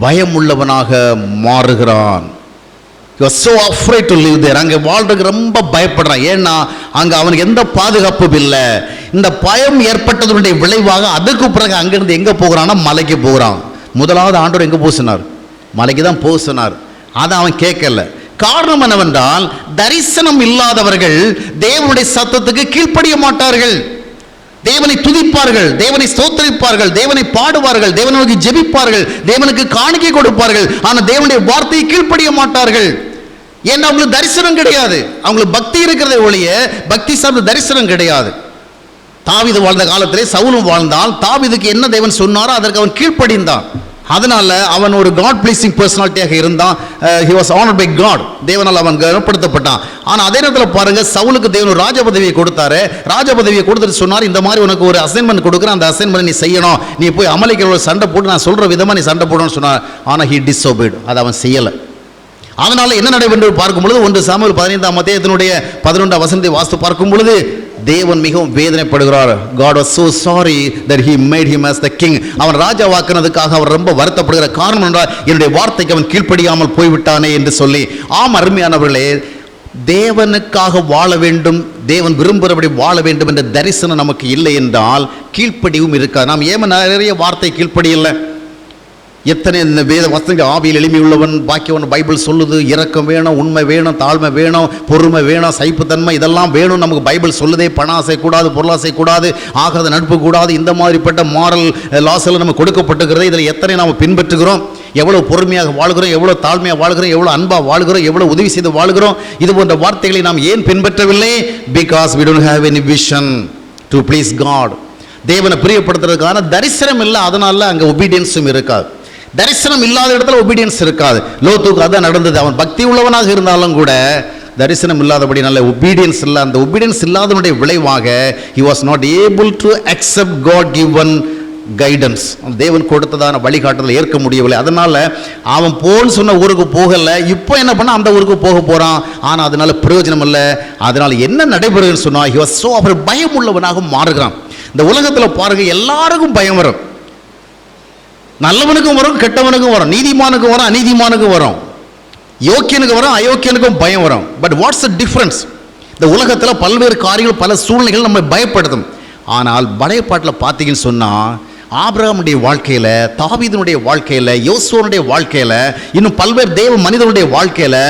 பயம் உள்ளவனாக மாறுகிறான். He was so afraid to live there. அங்கே வாழ்றதுக்கு ரொம்ப பயப்படுறான். ஏன்னா அங்கே அவனுக்கு எந்த பாதுகாப்பும் இல்லை. இந்த பயம் ஏற்பட்டதனுடைய விளைவாக அதுக்கு பிறகு அங்கிருந்து எங்கே போகிறான்னா மலைக்கு போகிறான். முதலாவது ஆண்டவர் எங்கே போக சொன்னார்? மலைக்கு தான் போக சொன்னார். அதை அவன் கேட்கல. காரணம் என்னவென்றால் தரிசனம் இல்லாதவர்கள் தேவனுடைய சத்தத்துக்கு கீழ்ப்படிய மாட்டார்கள். தேவனை துதிப்பார்கள், தேவனை ஸ்தோத்திரிப்பார்கள், தேவனை பாடுவார்கள், தேவனை நோக்கி ஜெபிப்பார்கள், தேவனுக்கு காணிக்கை கொடுப்பார்கள். ஆனால் தேவனுடைய வார்த்தையை கீழ்ப்படிய மாட்டார்கள். ஏன்னா அவங்களுக்கு தரிசனம் கிடையாது. அவங்களுக்கு பக்தி இருக்கிறதை ஒழிய பக்தி சார்ந்த தரிசனம் கிடையாது. தாவீது வாழ்ந்த காலத்திலே சவுலும் வாழ்ந்தான். தாவீதுக்கு என்ன தேவன் சொன்னாரோ அதற்கு அவன் கீழ்ப்படிந்தான். அதனால அவன் ஒரு காட் பிளீசிங் பர்சனாலிட்டியாக இருந்தான். he was honored by God, தேவனால் அவன் கனப்படுத்தப்பட்டான். ஆனால் அதே நேரத்தில் பாருங்க, சவுலுக்கு தேவன் ராஜ பதவியை கொடுத்தாரு. ராஜ பதவியை கொடுத்துட்டு சொன்னார், இந்த மாதிரி உனக்கு ஒரு அசைன்மெண்ட் கொடுக்குறேன், அந்த அசைன்மெண்ட் நீ செய்யணும், நீ போய் அமலேக்கியரோட சண்டை போட்டு நான் சொல்ற விதமாக நீ சண்டை போடணும்னு சொன்னார். ஆனால் he disobeyed, அதை அவன் செய்யலை. அதனால என்ன நடைபெற்று பார்க்கும் பொழுது 1 சாமுவேல் 15ஆம் அத்தியாயத்தினுடைய 11ஆம் வசனத்தை வாசித்து பார்க்கும் பொழுது தேவன் மிகவும் வேதனைப்படுகிறார். God was so sorry that he made him as the king. அவன் ராஜாவாக்குனதுக்காக அவர் ரொம்ப வருத்தப்படுகிற காரணம் என்றால் என்னுடைய வார்த்தைக்கு அவன் கீழ்ப்படியாமல் போய்விட்டானே என்று சொல்லி. ஆம் அருமையானவர்களே, தேவனுக்காக வாழ வேண்டும், தேவன் விரும்புகிறபடி வாழ வேண்டும் என்ற தரிசனம் நமக்கு இல்லை என்றால் கீழ்ப்படியும் இருக்காது. நாம் ஏன் நிறைய வார்த்தை கீழ்ப்படியில்லை? எத்தனை இந்த வேத வசனங்கள் ஆவியில் எளிமையுள்ளவன் பாக்கியவன் பைபிள் சொல்லுது. இரக்கம் வேணும், உண்மை வேணும், தாழ்மை வேணும், பொறுமை வேணும், சகிப்புத்தன்மை இதெல்லாம் வேணும். நமக்கு பைபிள் சொல்லுதே பணாசை கூடாது, பொருளாசை கூடாது, ஆகாத நட்பு கூடாது. இந்த மாதிரிப்பட்ட மாரல் லாஸ் எல்லாம் நமக்கு கொடுக்கப்பட்டிருக்கிறது. இதில் எத்தனை நாம் பின்பற்றுகிறோம்? எவ்வளோ பொறுமையாக வாழ்கிறோம், எவ்வளோ தாழ்மையாக வாழ்கிறோம், எவ்வளோ அன்பாக வாழ்கிறோம், எவ்வளோ உதவி செய்து வாழ்கிறோம். இது போன்ற வார்த்தைகளை நாம் ஏன் பின்பற்றவில்லை? Because we don't have any vision to please God. தேவனை பிரியப்படுத்துறதுக்கான தரிசனம் இல்லை. அதனால அங்கே ஒபீடியன்ஸும் இருக்காது. தரிசனம் இல்லாத இடத்துல ஒபீடியன்ஸ் இருக்காது. லோத்துக்கு அதான் நடந்தது. அவன் பக்தி உள்ளவனாக இருந்தாலும் கூட தரிசனம் இல்லாதபடி நல்ல ஒபீடியன்ஸ் இல்லை. அந்த ஒபீடியன்ஸ் இல்லாதவனுடைய விளைவாக he was not able to accept God given guidance. தேவன் கொடுத்ததான வழிகாட்டுதல் ஏற்க முடியவில்லை. அதனால அவன் போன்னு சொன்ன ஊருக்கு போகலை. இப்போ என்ன பண்ண அந்த ஊருக்கு போக போறான். ஆனால் அதனால பிரயோஜனம் இல்லை. அதனால என்ன நடைபெறுன்னு சொன்னா he was so அவர் பயம் உள்ளவனாக மாறுகிறான். இந்த உலகத்தில் பாருங்க, எல்லாருக்கும் பயம் வரும். நல்லவனுக்கும் வரும், கெட்டவனுக்கும் வரும், நீதிமானுக்கும் வரும், அநீதிமானுக்கும் வரும், யோக்கியனுக்கு வரும், அயோக்கியனுக்கும் பயம் வரும். But what's the difference? இந்த உலகத்தில் பல்வேறு காரியங்கள், பல சூழ்நிலைகள் நம்ம பயப்படுத்தும். ஆனால் பழையப்பாட்டில் பார்த்தீங்கன்னு சொன்னால் ஆபிரகாமுடைய வாழ்க்கையில், தாவீதினுடைய வாழ்க்கையில், யோசுவனுடைய வாழ்க்கையில், இன்னும் பல்வேறு தேவ மனிதனுடைய வாழ்க்கையில்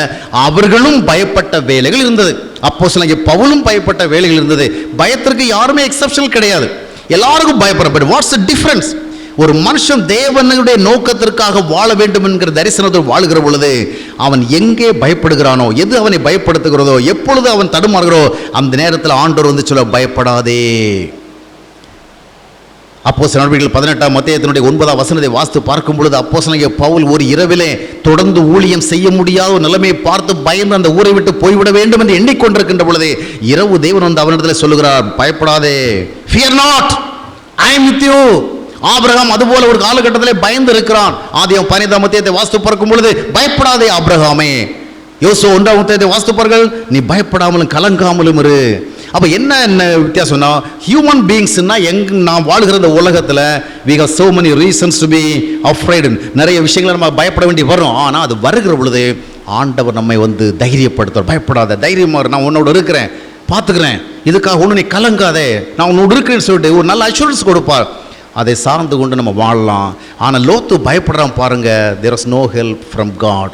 அவர்களும் பயப்பட்ட வேலைகள் இருந்தது. அப்போஸ்தலனாகிய பவுலும் பயப்பட்ட வேலைகள் இருந்தது. பயத்திற்கு யாருமே எக்ஸப்ஷனல் கிடையாது, எல்லாருக்கும் பயப்படுற. But what's the difference? ஒரு மனுஷன் தேவனுடைய நோக்கத்திற்காக வாழ வேண்டும் என்கிற தரிசனத்தில் வாழுகிற பொழுது அவன் எங்கே பயப்படுகிறானோ, எது அவனை பயப்படுத்துகிறதோ, எப்பொழுது அவன் தடுமாறுகிறோ அந்த நேரத்தில் ஆண்டவர் வந்து சொல்ல, பயப்படாதே. அப்போஸ்தலர் நடவடிக்கைகள் 18ஆம் அத்தியாயத்தினுடைய 9ஆம் வசனத்தை வாசித்து பார்க்கும் பொழுது அப்போஸ்தலனாகிய பவுல் ஒரு இரவிலே தொடர்ந்து ஊழியம் செய்ய முடியாத ஒரு நிலைமையை பார்த்து பயந்து அந்த ஊரை விட்டு போய்விட வேண்டும் என்று எண்ணிக்கொண்டிருக்கின்ற பொழுது இரவு தேவன் வந்து அவனிடத்தில் சொல்லுகிறார், பயப்படாதே, fear not, I am with you. Abraham அதுபோல ஒரு காலகட்டத்திலே பயந்து இருக்கிறான். ஆதியாகமம் 15ஆம் அத்தியாயத்தை வாசித்து பார்க்கும் பொழுது பயப்படாதே ஆபிரகாமே. யோசுவா 1ஆம் அத்தியாயத்தை வாசித்து பாருங்கள், நீ பயப்படாமலும் கலங்காமலும் இரு. அப்போ என்ன வித்தியாசம்னா, ஹியூமன் பீயிங்ஸ்னா நாம் வாழ்கிற இந்த உலகத்தில் we have so many reasons to be afraid. நிறைய விஷயங்களை நம்ம பயப்பட வேண்டி வரும். ஆனால் அது வருகிற பொழுது ஆண்டவர் நம்மை வந்து தைரியப்படுத்துவார். பயப்படாத, தைரியமாக நான் உன்னோட இருக்கிறேன், பார்த்துக்கிறேன், இதுக்காக ஒன்று நீ கலங்காதே, நான் உன்னோட இருக்கிறேன்னு சொல்லிட்டு ஒரு நல்ல அஷூரன்ஸ் கொடுப்பார். அதை சார்ந்து கொண்டு நம்ம வாழலாம். ஆனால் லோத்து பயப்படுறான் பாருங்க, there is no help from God.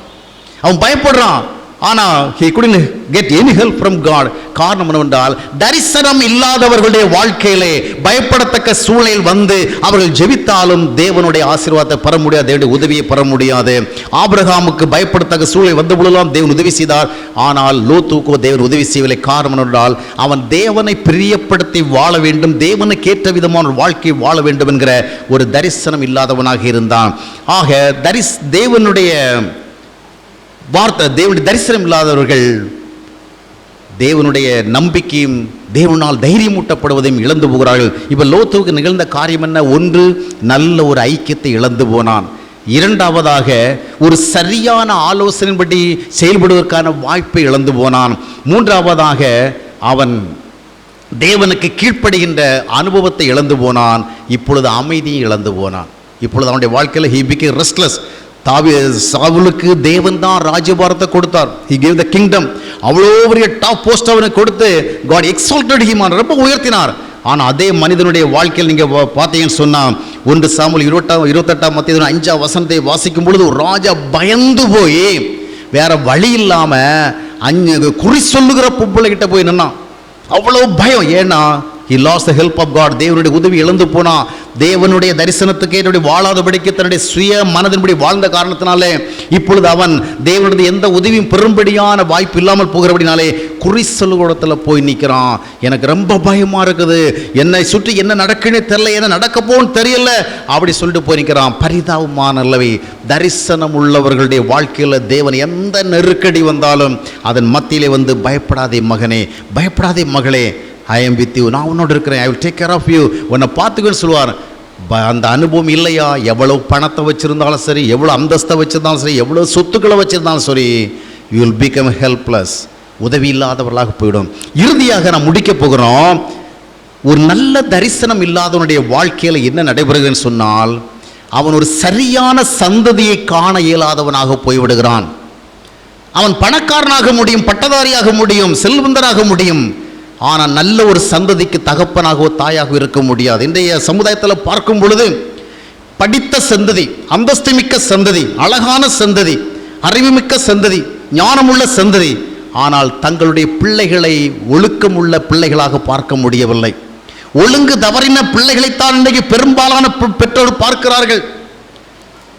அவன் பயப்படுறான், ஆனால் he couldn't get any help from God. காரணம் என்னவென்றால், தரிசனம் இல்லாதவர்களுடைய வாழ்க்கையிலே பயப்படத்தக்க சூழல் வந்து அவர்கள் ஜெபித்தாலும் தேவனுடைய ஆசீர்வாதத்தை பெற முடியாது, தேவனுடைய உதவியை பெற முடியாது. ஆபிரகாமுக்கு பயப்படத்தக்க சூழல் வந்த பொழுதெல்லாம் தேவன் உதவி செய்தார். ஆனால் லோத்துக்கோ தேவன் உதவி செய்யவில்லை. காரணம் என்னவென்றால், அவன் தேவனை பிரியப்படுத்தி வாழ வேண்டும், தேவனுக்கு ஏற்ற விதமான ஒரு வாழ்க்கை வாழ வேண்டும் என்கிற ஒரு தரிசனம் இல்லாதவனாக இருந்தான். ஆக தேவனுடைய வார்த்தை, தேவனுடைய தரிசனம் இல்லாதவர்கள் தேவனுடைய நம்பிக்கையும் தேவனால் தைரியமூட்டப்படுவதையும் இழந்து போகிறார்கள். இப்போ லோத்துவுக்கு நிகழ்ந்த காரியம் என்ன? ஒன்று, நல்ல ஒரு ஐக்கியத்தை இழந்து போனான். இரண்டாவதாக, ஒரு சரியான ஆலோசனைப்படி செயல்படுவதற்கான வாய்ப்பை இழந்து போனான். மூன்றாவதாக, அவன் தேவனுக்கு கீழ்ப்படுகின்ற அனுபவத்தை இழந்து போனான். இப்பொழுது அமைதியை இழந்து போனான். இப்பொழுது அவனுடைய வாழ்க்கையில் he became restless. சாவுலுக்கு தேவன் தான் ராஜ்யபாரத்தை கொடுத்தார். he gave the kingdom. அவ்வளோ பெரிய டாப் போஸ்ட் அவனுக்கு கொடுத்து God exalted him, ரொம்ப உயர்த்தினார். ஆனால் அதே மனிதனுடைய வாழ்க்கையில் நீங்கள் பார்த்தீங்கன்னு சொன்னால் 1 சாமுவேல் 28ஆம் அத்தியாயம் 5ஆம் வசனத்தை வாசிக்கும் பொழுது ஒரு ராஜா பயந்து போய் வேற வழி இல்லாமல் குறி சொல்லுகிற பொம்பளைகிட்ட போய் நின்னான். அவ்வளோ பயம். ஏன்னா he lost the help of God. தேவனுடைய உதவி இழந்து போனா. தேவனுடைய தரிசனத்துக்கு என்னுடைய வாழாதபடிக்கு தன்னுடைய சுய மனதின்படி வாழ்ந்த காரணத்தினாலே இப்பொழுது அவன் தேவனுடைய எந்த உதவியும் பெரும்படியான வாய்ப்பு இல்லாமல் போகிறபடினாலே குறி சொல்லுகிடத்துல போய் நிற்கிறான். எனக்கு ரொம்ப பயமா இருக்குது, என்னை சுற்றி என்ன நடக்குன்னு தெரியல, என்ன நடக்க போன்னு தெரியல, அப்படி சொல்லிட்டு போய் நிற்கிறான். பரிதாபமான நிலவை. தரிசனம் உள்ளவர்களுடைய வாழ்க்கையில் தேவன் எந்த நெருக்கடி வந்தாலும் அதன் மத்தியிலே வந்து பயப்படாதே மகனே, பயப்படாதே மகளே, I am with you, நான் உன்னோடு இருக்கிறேன், I will take care of you, உன்னை பார்த்துக்கன்னு சொல்லுவார். அந்த அனுபவம் இல்லையா, எவ்வளவு பணத்தை வச்சுருந்தாலும் சரி, எவ்வளோ அந்தஸ்தை வச்சுருந்தாலும் சரி, எவ்வளோ சொத்துக்களை வச்சுருந்தாலும் சரி, you will become helpless. உதவி இல்லாதவர்களாக போயிடும். இறுதியாக நான் முடிக்க போகிறோம். ஒரு நல்ல தரிசனம் இல்லாதவனுடைய வாழ்க்கையில் என்ன நடைபெறுகிறதுன்னு சொன்னால், அவன் ஒரு சரியான சந்ததியை காண இயலாதவனாக போய்விடுகிறான். அவன் பணக்காரனாக முடியும், பட்டதாரியாக முடியும், செல்வந்தராக முடியும், ஆனால் நல்ல ஒரு சந்ததிக்கு தகப்பனாகவோ தாயாக இருக்க முடியாது. இன்றைய சமுதாயத்தில் பார்க்கும் பொழுது படித்த சந்ததி, அந்தஸ்து மிக்க சந்ததி, அழகான சந்ததி, அறிவுமிக்க சந்ததி, ஞானமுள்ள சந்ததி, ஆனால் தங்களுடைய பிள்ளைகளை ஒழுக்கமுள்ள பிள்ளைகளாக பார்க்க முடியவில்லை. ஒழுங்கு தவறின பிள்ளைகளைத்தான் இன்றைக்கு பெரும்பாலான பெற்றோர் பார்க்கிறார்கள்.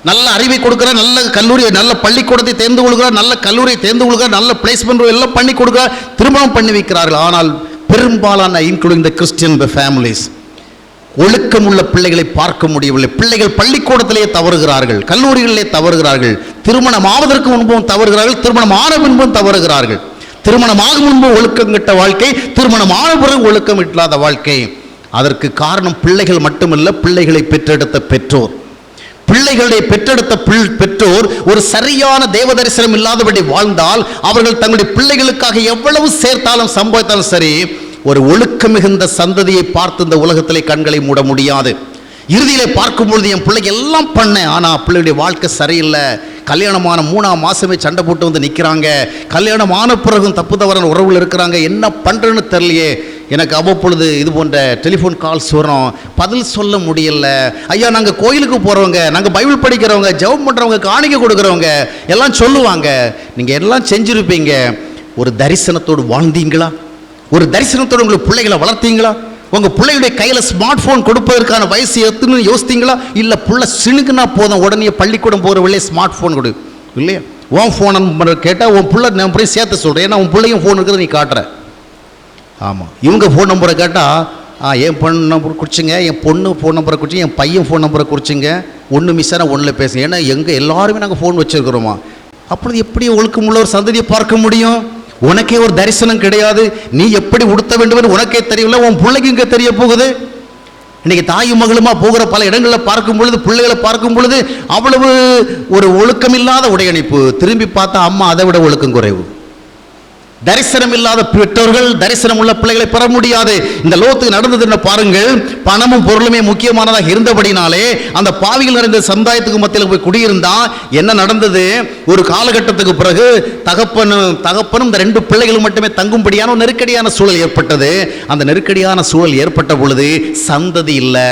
நல்ல அறிவை கொடுக்கிறார், நல்ல கல்லூரி, நல்ல பள்ளிக்கூடத்தை தேர்ந்து கொள்கிறார், நல்ல கல்லூரியை தேர்ந்து கொள்கிறார், நல்ல பிளேஸ்மெண்ட் எல்லாம் பண்ணி கொடுக்கிறார், திருமணம் பண்ணி வைக்கிறார்கள். ஆனால் பெரும்பாலான இன்க்ளூடிங் த கிறிஸ்டியன் ஃபேமிலிஸ் ஒழுக்கமுள்ள பிள்ளைகளை பார்க்க முடியவில்லை. பிள்ளைகள் பள்ளிக்கூடத்திலே தவறுகிறார்கள், கல்லூரிகளிலே தவறுகிறார்கள், திருமணம் ஆவதற்கு முன்பும் தவறுகிறார்கள், திருமணம் ஆன பின்பும் தவறுகிறார்கள். திருமணமாகும் முன்பு ஒழுக்கம் கெட்ட வாழ்க்கை, திருமணம் ஆன பிறகு ஒழுக்கம் இல்லாத வாழ்க்கை. அதற்கு காரணம் பிள்ளைகள் மட்டுமல்ல, பிள்ளைகளை பெற்றெடுத்த பெற்றோர். பிள்ளைகளை பெற்றெடுத்த பெற்றோர் ஒரு சரியான தேவ தரிசனம் இல்லாதபடி வாழ்ந்தால் அவர்கள் தங்களுடைய பிள்ளைகளுக்காக எவ்வளவு சேர்த்தாலும் சம்பாதித்தாலும் சரி, ஒரு ஒழுக்கம் மிகுந்த சந்ததியை பார்த்து இந்த உலகத்திலே கண்களை மூட முடியாது. இறுதியிலே பார்க்கும்பொழுது என் பிள்ளைக்கு எல்லாம் பண்ணேன், ஆனால் பிள்ளையுடைய வாழ்க்கை சரியில்லை. கல்யாணமான 3ஆம் மாதமே சண்டை போட்டு வந்து நிற்கிறாங்க, கல்யாணம் ஆன பிறகும் தப்பு தவறான உறவுகள் இருக்கிறாங்க, என்ன பண்ணுறேன்னு தெரியலையே. எனக்கு அவ்வப்பொழுது இது போன்ற டெலிஃபோன் கால்ஸ் வரும், பதில் சொல்ல முடியல. ஐயா, நாங்கள் கோயிலுக்கு போகிறவங்க, நாங்கள் பைபிள் படிக்கிறவங்க, ஜெபம் பண்ணுறவங்க, காணிக்கை கொடுக்குறவங்க எல்லாம் சொல்லுவாங்க, நீங்கள் எல்லாம் செஞ்சுருப்பீங்க, ஒரு தரிசனத்தோடு வாழ்ந்தீங்களா? ஒரு தரிசனத்தோடு உங்களுக்கு பிள்ளைகளை வளர்த்தீங்களா? உங்கள் பிள்ளையுடைய கையில் ஸ்மார்ட் ஃபோன் கொடுப்பதற்கான வயசு எத்துன்னு யோசித்தீங்களா? இல்லை பிள்ளை சிணுக்குன்னா போதும் உடனே பள்ளிக்கூடம் போகிற வழியே ஸ்மார்ட் ஃபோன் கொடு, இல்லையா? உன் ஃபோன் நம்பர் கேட்டால் உன் பிள்ளை நான் போய் சேர்த்து சொல்கிறேன், ஏன்னா உன் பிள்ளையும் ஃபோன் இருக்கிறத நீ காட்டுற. ஆமாம், இவங்க ஃபோன் நம்பரை கேட்டால் என் ஃபோன் நம்பர் குறிச்சிங்க, என் பொண்ணு ஃபோன் நம்பரை குறிச்சிங்க, என் பையன் ஃபோன் நம்பரை குறிச்சிங்க, ஒன்று மிஸ் ஆனால் ஒன்றில் பேசுங்க. ஏன்னா எல்லாருமே நாங்கள் ஃபோன் வச்சுருக்கிறோமா. அப்பொழுது எப்படி ஒழுக்கமுள்ள ஒரு சந்ததியை பார்க்க முடியும்? உனக்கே ஒரு தரிசனம் கிடையாது. நீ எப்படி உடுத்த வேண்டும் என்று உனக்கே தெரியல, உன் பிள்ளைக்கு இங்கே தெரிய போகுது. இன்னைக்கு தாயும் மகளுமா போகிற பல இடங்களில் பார்க்கும் பொழுது, பிள்ளைகளை பார்க்கும் பொழுது அவ்வளவு ஒரு ஒழுக்கமில்லாத உடையணிப்பு. திரும்பி பார்த்தா அம்மா அதை விட ஒழுக்கம் குறைவு. தரிசனம் இல்லாத பெற்றோர்கள் தரிசனம் உள்ள பிள்ளைகளை பெற முடியாது. இந்த லோத்துக்கு நடந்தது என்ன பாருங்கள். பணமும் பொருளுமே முக்கியமானதாக இருந்தபடினாலே அந்த பாவிகள் நிறைந்த சமுதாயத்துக்கு மத்தியில் போய் குடியிருந்தா என்ன நடந்தது? ஒரு காலகட்டத்துக்கு பிறகு தகப்பனும் இந்த 2 பிள்ளைகளும் மட்டுமே தங்கும்படியான ஒரு நெருக்கடியான சூழல் ஏற்பட்டது. அந்த நெருக்கடியான சூழல் ஏற்பட்ட பொழுது சந்ததி இல்லை.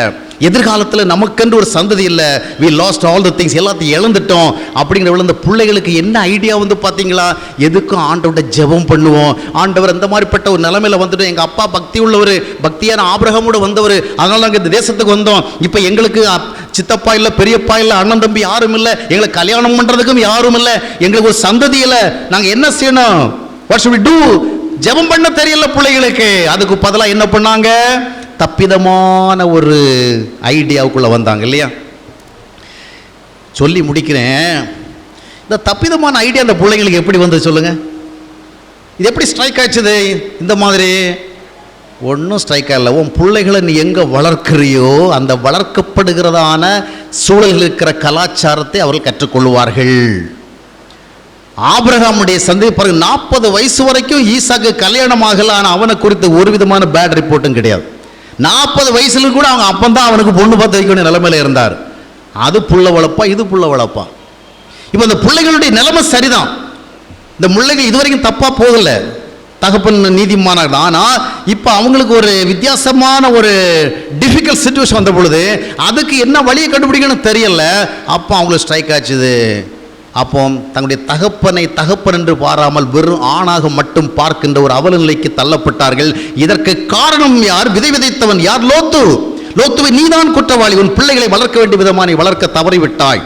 எதிர்காலத்தில் நமக்கென்று ஒரு சந்ததி இல்லை. we lost all the things, எல்லாத்தையும் இழந்துட்டோம். அப்படிங்கிற இந்த பிள்ளைகளுக்கு என்ன ஐடியா வந்து பார்த்தீங்களா? எதுக்கும் ஆண்டவர்கிட்ட ஜெபம் பண்ணுவோம். ஆண்டவர் அந்த மாதிரிப்பட்ட ஒரு நிலைமையில வந்துட்டு, எங்கள் அப்பா பக்தி உள்ளவர், பக்தியான ஆபிரகாமோடு வந்தவர், அதனால நாங்கள் இந்த தேசத்துக்கு வந்தோம். இப்போ எங்களுக்கு சித்தப்பா இல்லை, பெரியப்பா இல்லை, அண்ணன் தம்பி யாரும் இல்லை, எங்களை கல்யாணம் பண்ணுறதுக்கும் யாரும் இல்லை, எங்களுக்கு ஒரு சந்ததி இல்லை, நாங்கள் என்ன செய்யணும்? what should we do? ஜெபம் பண்ண தெரியல பிள்ளைகளுக்கு. அதுக்கு பதிலாக என்ன பண்ணாங்க? தப்பிதமான ஒரு ஐடியாவுக்குள்ளே வந்தாங்க இல்லையா? சொல்லி முடிக்கிறேன். இந்த தப்பிதமான ஐடியா அந்த பிள்ளைங்களுக்கு எப்படி வந்து சொல்லுங்க? இது எப்படி ஸ்ட்ரைக் ஆச்சுது? இந்த மாதிரி ஒன்றும் ஸ்ட்ரைக் ஆகல. உன் பிள்ளைகளை நீ எங்கே வளர்க்கிறியோ அந்த வளர்க்கப்படுகிறதான சூழலில் இருக்கிற கலாச்சாரத்தை அவர்கள் கற்றுக்கொள்வார்கள். ஆபிரகாமுடைய சந்ததி பாருங்க, 40 வயசு வரைக்கும் ஈசாக்கு கல்யாணம் ஆகல. ஆனால் அவனை குறித்து ஒரு விதமான பேட் ரிப்போர்ட்டும் கிடையாது. 40 வயசுல கூட அவங்க அப்பந்தான் அவனுக்கு பொண்ணு பார்த்து வைக்க வேண்டிய நிலைமையில இருந்தார். அது புள்ள வளப்பா, இது புள்ள வளப்பா. இப்போ இந்த பிள்ளைகளுடைய நிலைமை சரிதான். இந்த பிள்ளைகள் இதுவரைக்கும் தப்பா போகல, தகப்பன் நீதிமானாக. ஆனால் இப்போ அவங்களுக்கு ஒரு வித்தியாசமான ஒரு டிஃபிகல்ட் சிச்சுவேஷன் வந்த பொழுது அதுக்கு என்ன வழியை கண்டுபிடிக்கணும்னு தெரியல. அப்போ அவங்களுக்கு ஸ்ட்ரைக் ஆச்சுது. அப்போ தங்களுடைய தகப்பன் என்று பாராமல் வெறும் ஆணாக மட்டும் பார்க்கின்ற ஒரு அவல நிலைக்கு தள்ளப்பட்டார்கள். இதற்கு காரணம் யார்? விதைத்தவன் யார்? லோத்துவை நீதான் குற்றவாளி. உன் பிள்ளைகளை வளர்க்க வேண்டிய விதமாக நீ வளர்க்க தவறிவிட்டாய்.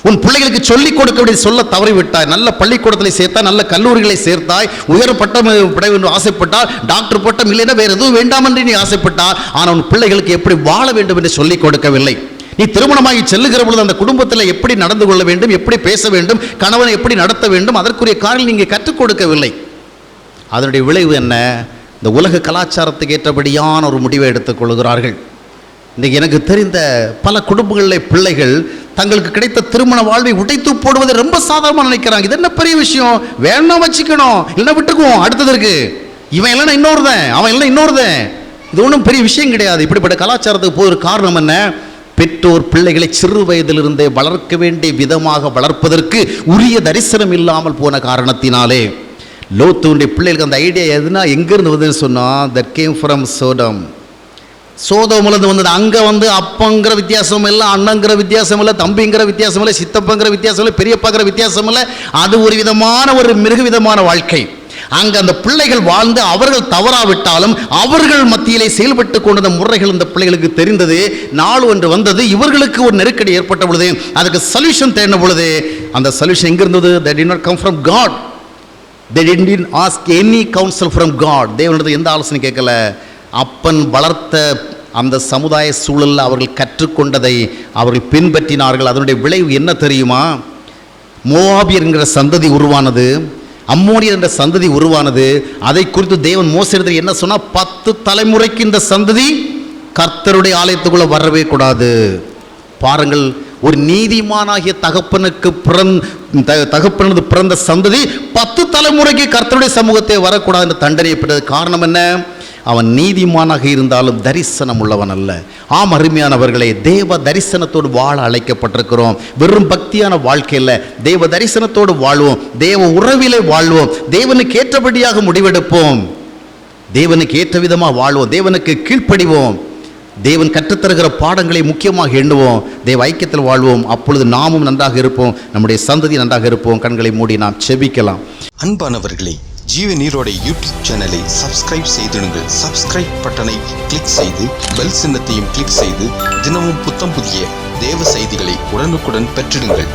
உன் பிள்ளைகளுக்கு சொல்லிக் கொடுக்க வேண்டிய சொல்ல தவறிவிட்டாய். நல்ல பள்ளிக்கூடத்தில் சேர்த்தாய், நல்ல கல்லூரிகளை சேர்த்தாய், உயர் பட்டம் பெற வேண்டும் ஆசைப்பட்டால், டாக்டர் பட்டம் இல்லைன்னா வேறு எதுவும் வேண்டாம் என்று நீ ஆசைப்பட்டால், ஆனால் உன் பிள்ளைகளுக்கு எப்படி வாழ வேண்டும் என்று சொல்லிக் கொடுக்கவில்லை. நீ திருமணமாகி செல்லுகிற பொழுது அந்த குடும்பத்தில் எப்படி நடந்து கொள்ள வேண்டும், எப்படி பேச வேண்டும், கணவனை எப்படி நடத்த வேண்டும், அதற்குரிய காரியம் நீங்கள் கற்றுக் கொடுக்கவில்லை. அதனுடைய விளைவு என்ன? இந்த உலக கலாச்சாரத்துக்கு ஏற்றபடியான ஒரு முடிவை எடுத்துக்கொள்கிறார்கள். இன்றைக்கு எனக்கு தெரிந்த பல குடும்பங்களில் பிள்ளைகள் தங்களுக்கு கிடைத்த திருமண வாழ்வை உடைத்து போடுவதை ரொம்ப சாதாரணமாக நினைக்கிறாங்க. இது என்ன பெரிய விஷயம்? வேணா வச்சுக்கணும், இல்லைன்னா விட்டுக்குவோம், அடுத்ததற்கு இவன் இல்லைன்னா இன்னொருதன், அவன் இல்லைன்னா இன்னொருதன். இது ஒன்றும் பெரிய விஷயம் கிடையாது. இப்படிப்பட்ட கலாச்சாரத்துக்கு போகிற காரணம் என்ன? பெற்றோர் பிள்ளைகளை சிறு வயதிலிருந்தே வளர்க்க வேண்டிய விதமாக வளர்ப்பதற்கு உரிய தரிசனம் இல்லாமல் போன காரணத்தினாலே. லோத்துடைய பிள்ளைகளுக்கு அந்த ஐடியா எதுனா எங்கேருந்து வந்ததுன்னு சொன்னால், தட் கேம் ஃப்ரம் சோடம். சோதோமிலிருந்து வந்தது. அங்கே வந்து அப்பங்கிற வித்தியாசம் இல்லை, அண்ணங்கிற வித்தியாசம் இல்லை, தம்பிங்கிற வித்தியாசம் இல்லை, சித்தப்பங்கிற வித்தியாசம் இல்லை, பெரியப்பாங்கிற வித்தியாசம் இல்லை. அது ஒரு விதமான ஒரு மிருக விதமான வாழ்க்கை. அங்கே அந்த பிள்ளைகள் வாழ்ந்து அவர்கள் தவறாவிட்டாலும் அவர்கள் மத்தியிலே செயல்பட்டு கொண்ட முறைகள் இந்த பிள்ளைகளுக்கு தெரிந்தது. நாள் ஒன்று வந்தது, இவர்களுக்கு ஒரு நெருக்கடி ஏற்பட்ட பொழுது அதுக்கு சொல்யூஷன் தேடின பொழுது அந்த சொல்யூஷன் எங்க இருந்தது? That did not come from God. They didn't ask any counsel from God. தேவனிடத்தில் எந்த ஆலோசனை கேட்கல. அப்பன் வளர்த்த அந்த சமுதாய சூழலில் அவர்கள் கற்றுக்கொண்டதை அவர்கள் பின்பற்றினார்கள். அதனுடைய விளைவு என்ன தெரியுமா? மோவாபியர் என்கிற சந்ததி உருவானது, அம்மோனியர் என்ற சந்ததி உருவானது. அதை குறித்து தேவன் மோசேயிடத்தில் என்ன சொன்னா, 10 தலைமுறைக்கு இந்த சந்ததி கர்த்தருடைய ஆலயத்துக்குள்ள வரவே கூடாது. பாருங்கள், ஒரு நீதிமானாகிய தகப்பனது பிறந்த சந்ததி 10 தலைமுறைக்கு கர்த்தருடைய சமூகத்தை வரக்கூடாது என்ற தண்டனை பெற்றது. காரணம் என்ன? அவன் நீதிமானாக இருந்தாலும் தரிசனம் உள்ளவன் அல்ல. ஆம் அருமையானவர்களே, தேவ தரிசனத்தோடு வாழ அழைக்கப்பட்டிருக்கிறோம். வெறும் பக்தியான வாழ்க்கையில் தேவ தரிசனத்தோடு வாழ்வோம், தேவ உறவிலே வாழ்வோம், தேவனுக்கு ஏற்றபடியாக முடிவெடுப்போம், தேவனுக்கு ஏற்ற விதமாக வாழ்வோம், தேவனுக்கு கீழ்ப்படிவோம், தேவன் கற்றுத்தருகிற பாடங்களை முக்கியமாக எண்ணுவோம், தேவ ஐக்கியத்தில் வாழ்வோம். அப்பொழுது நாமும் நன்றாக இருப்போம், நம்முடைய சந்ததி நன்றாக இருப்போம். கண்களை மூடி நாம் செபிக்கலாம். அன்பானவர்களே, ஜீவ நீரோடை யூடியூப் சேனலை சப்ஸ்கிரைப் செய்திடுங்கள். சப்ஸ்கிரைப் பட்டனை கிளிக் செய்து பெல் சின்னத்தையும் கிளிக் செய்து தினமும் புத்தம் புதிய தேவ செய்திகளை உடனுக்குடன் பெற்றிடுங்கள்.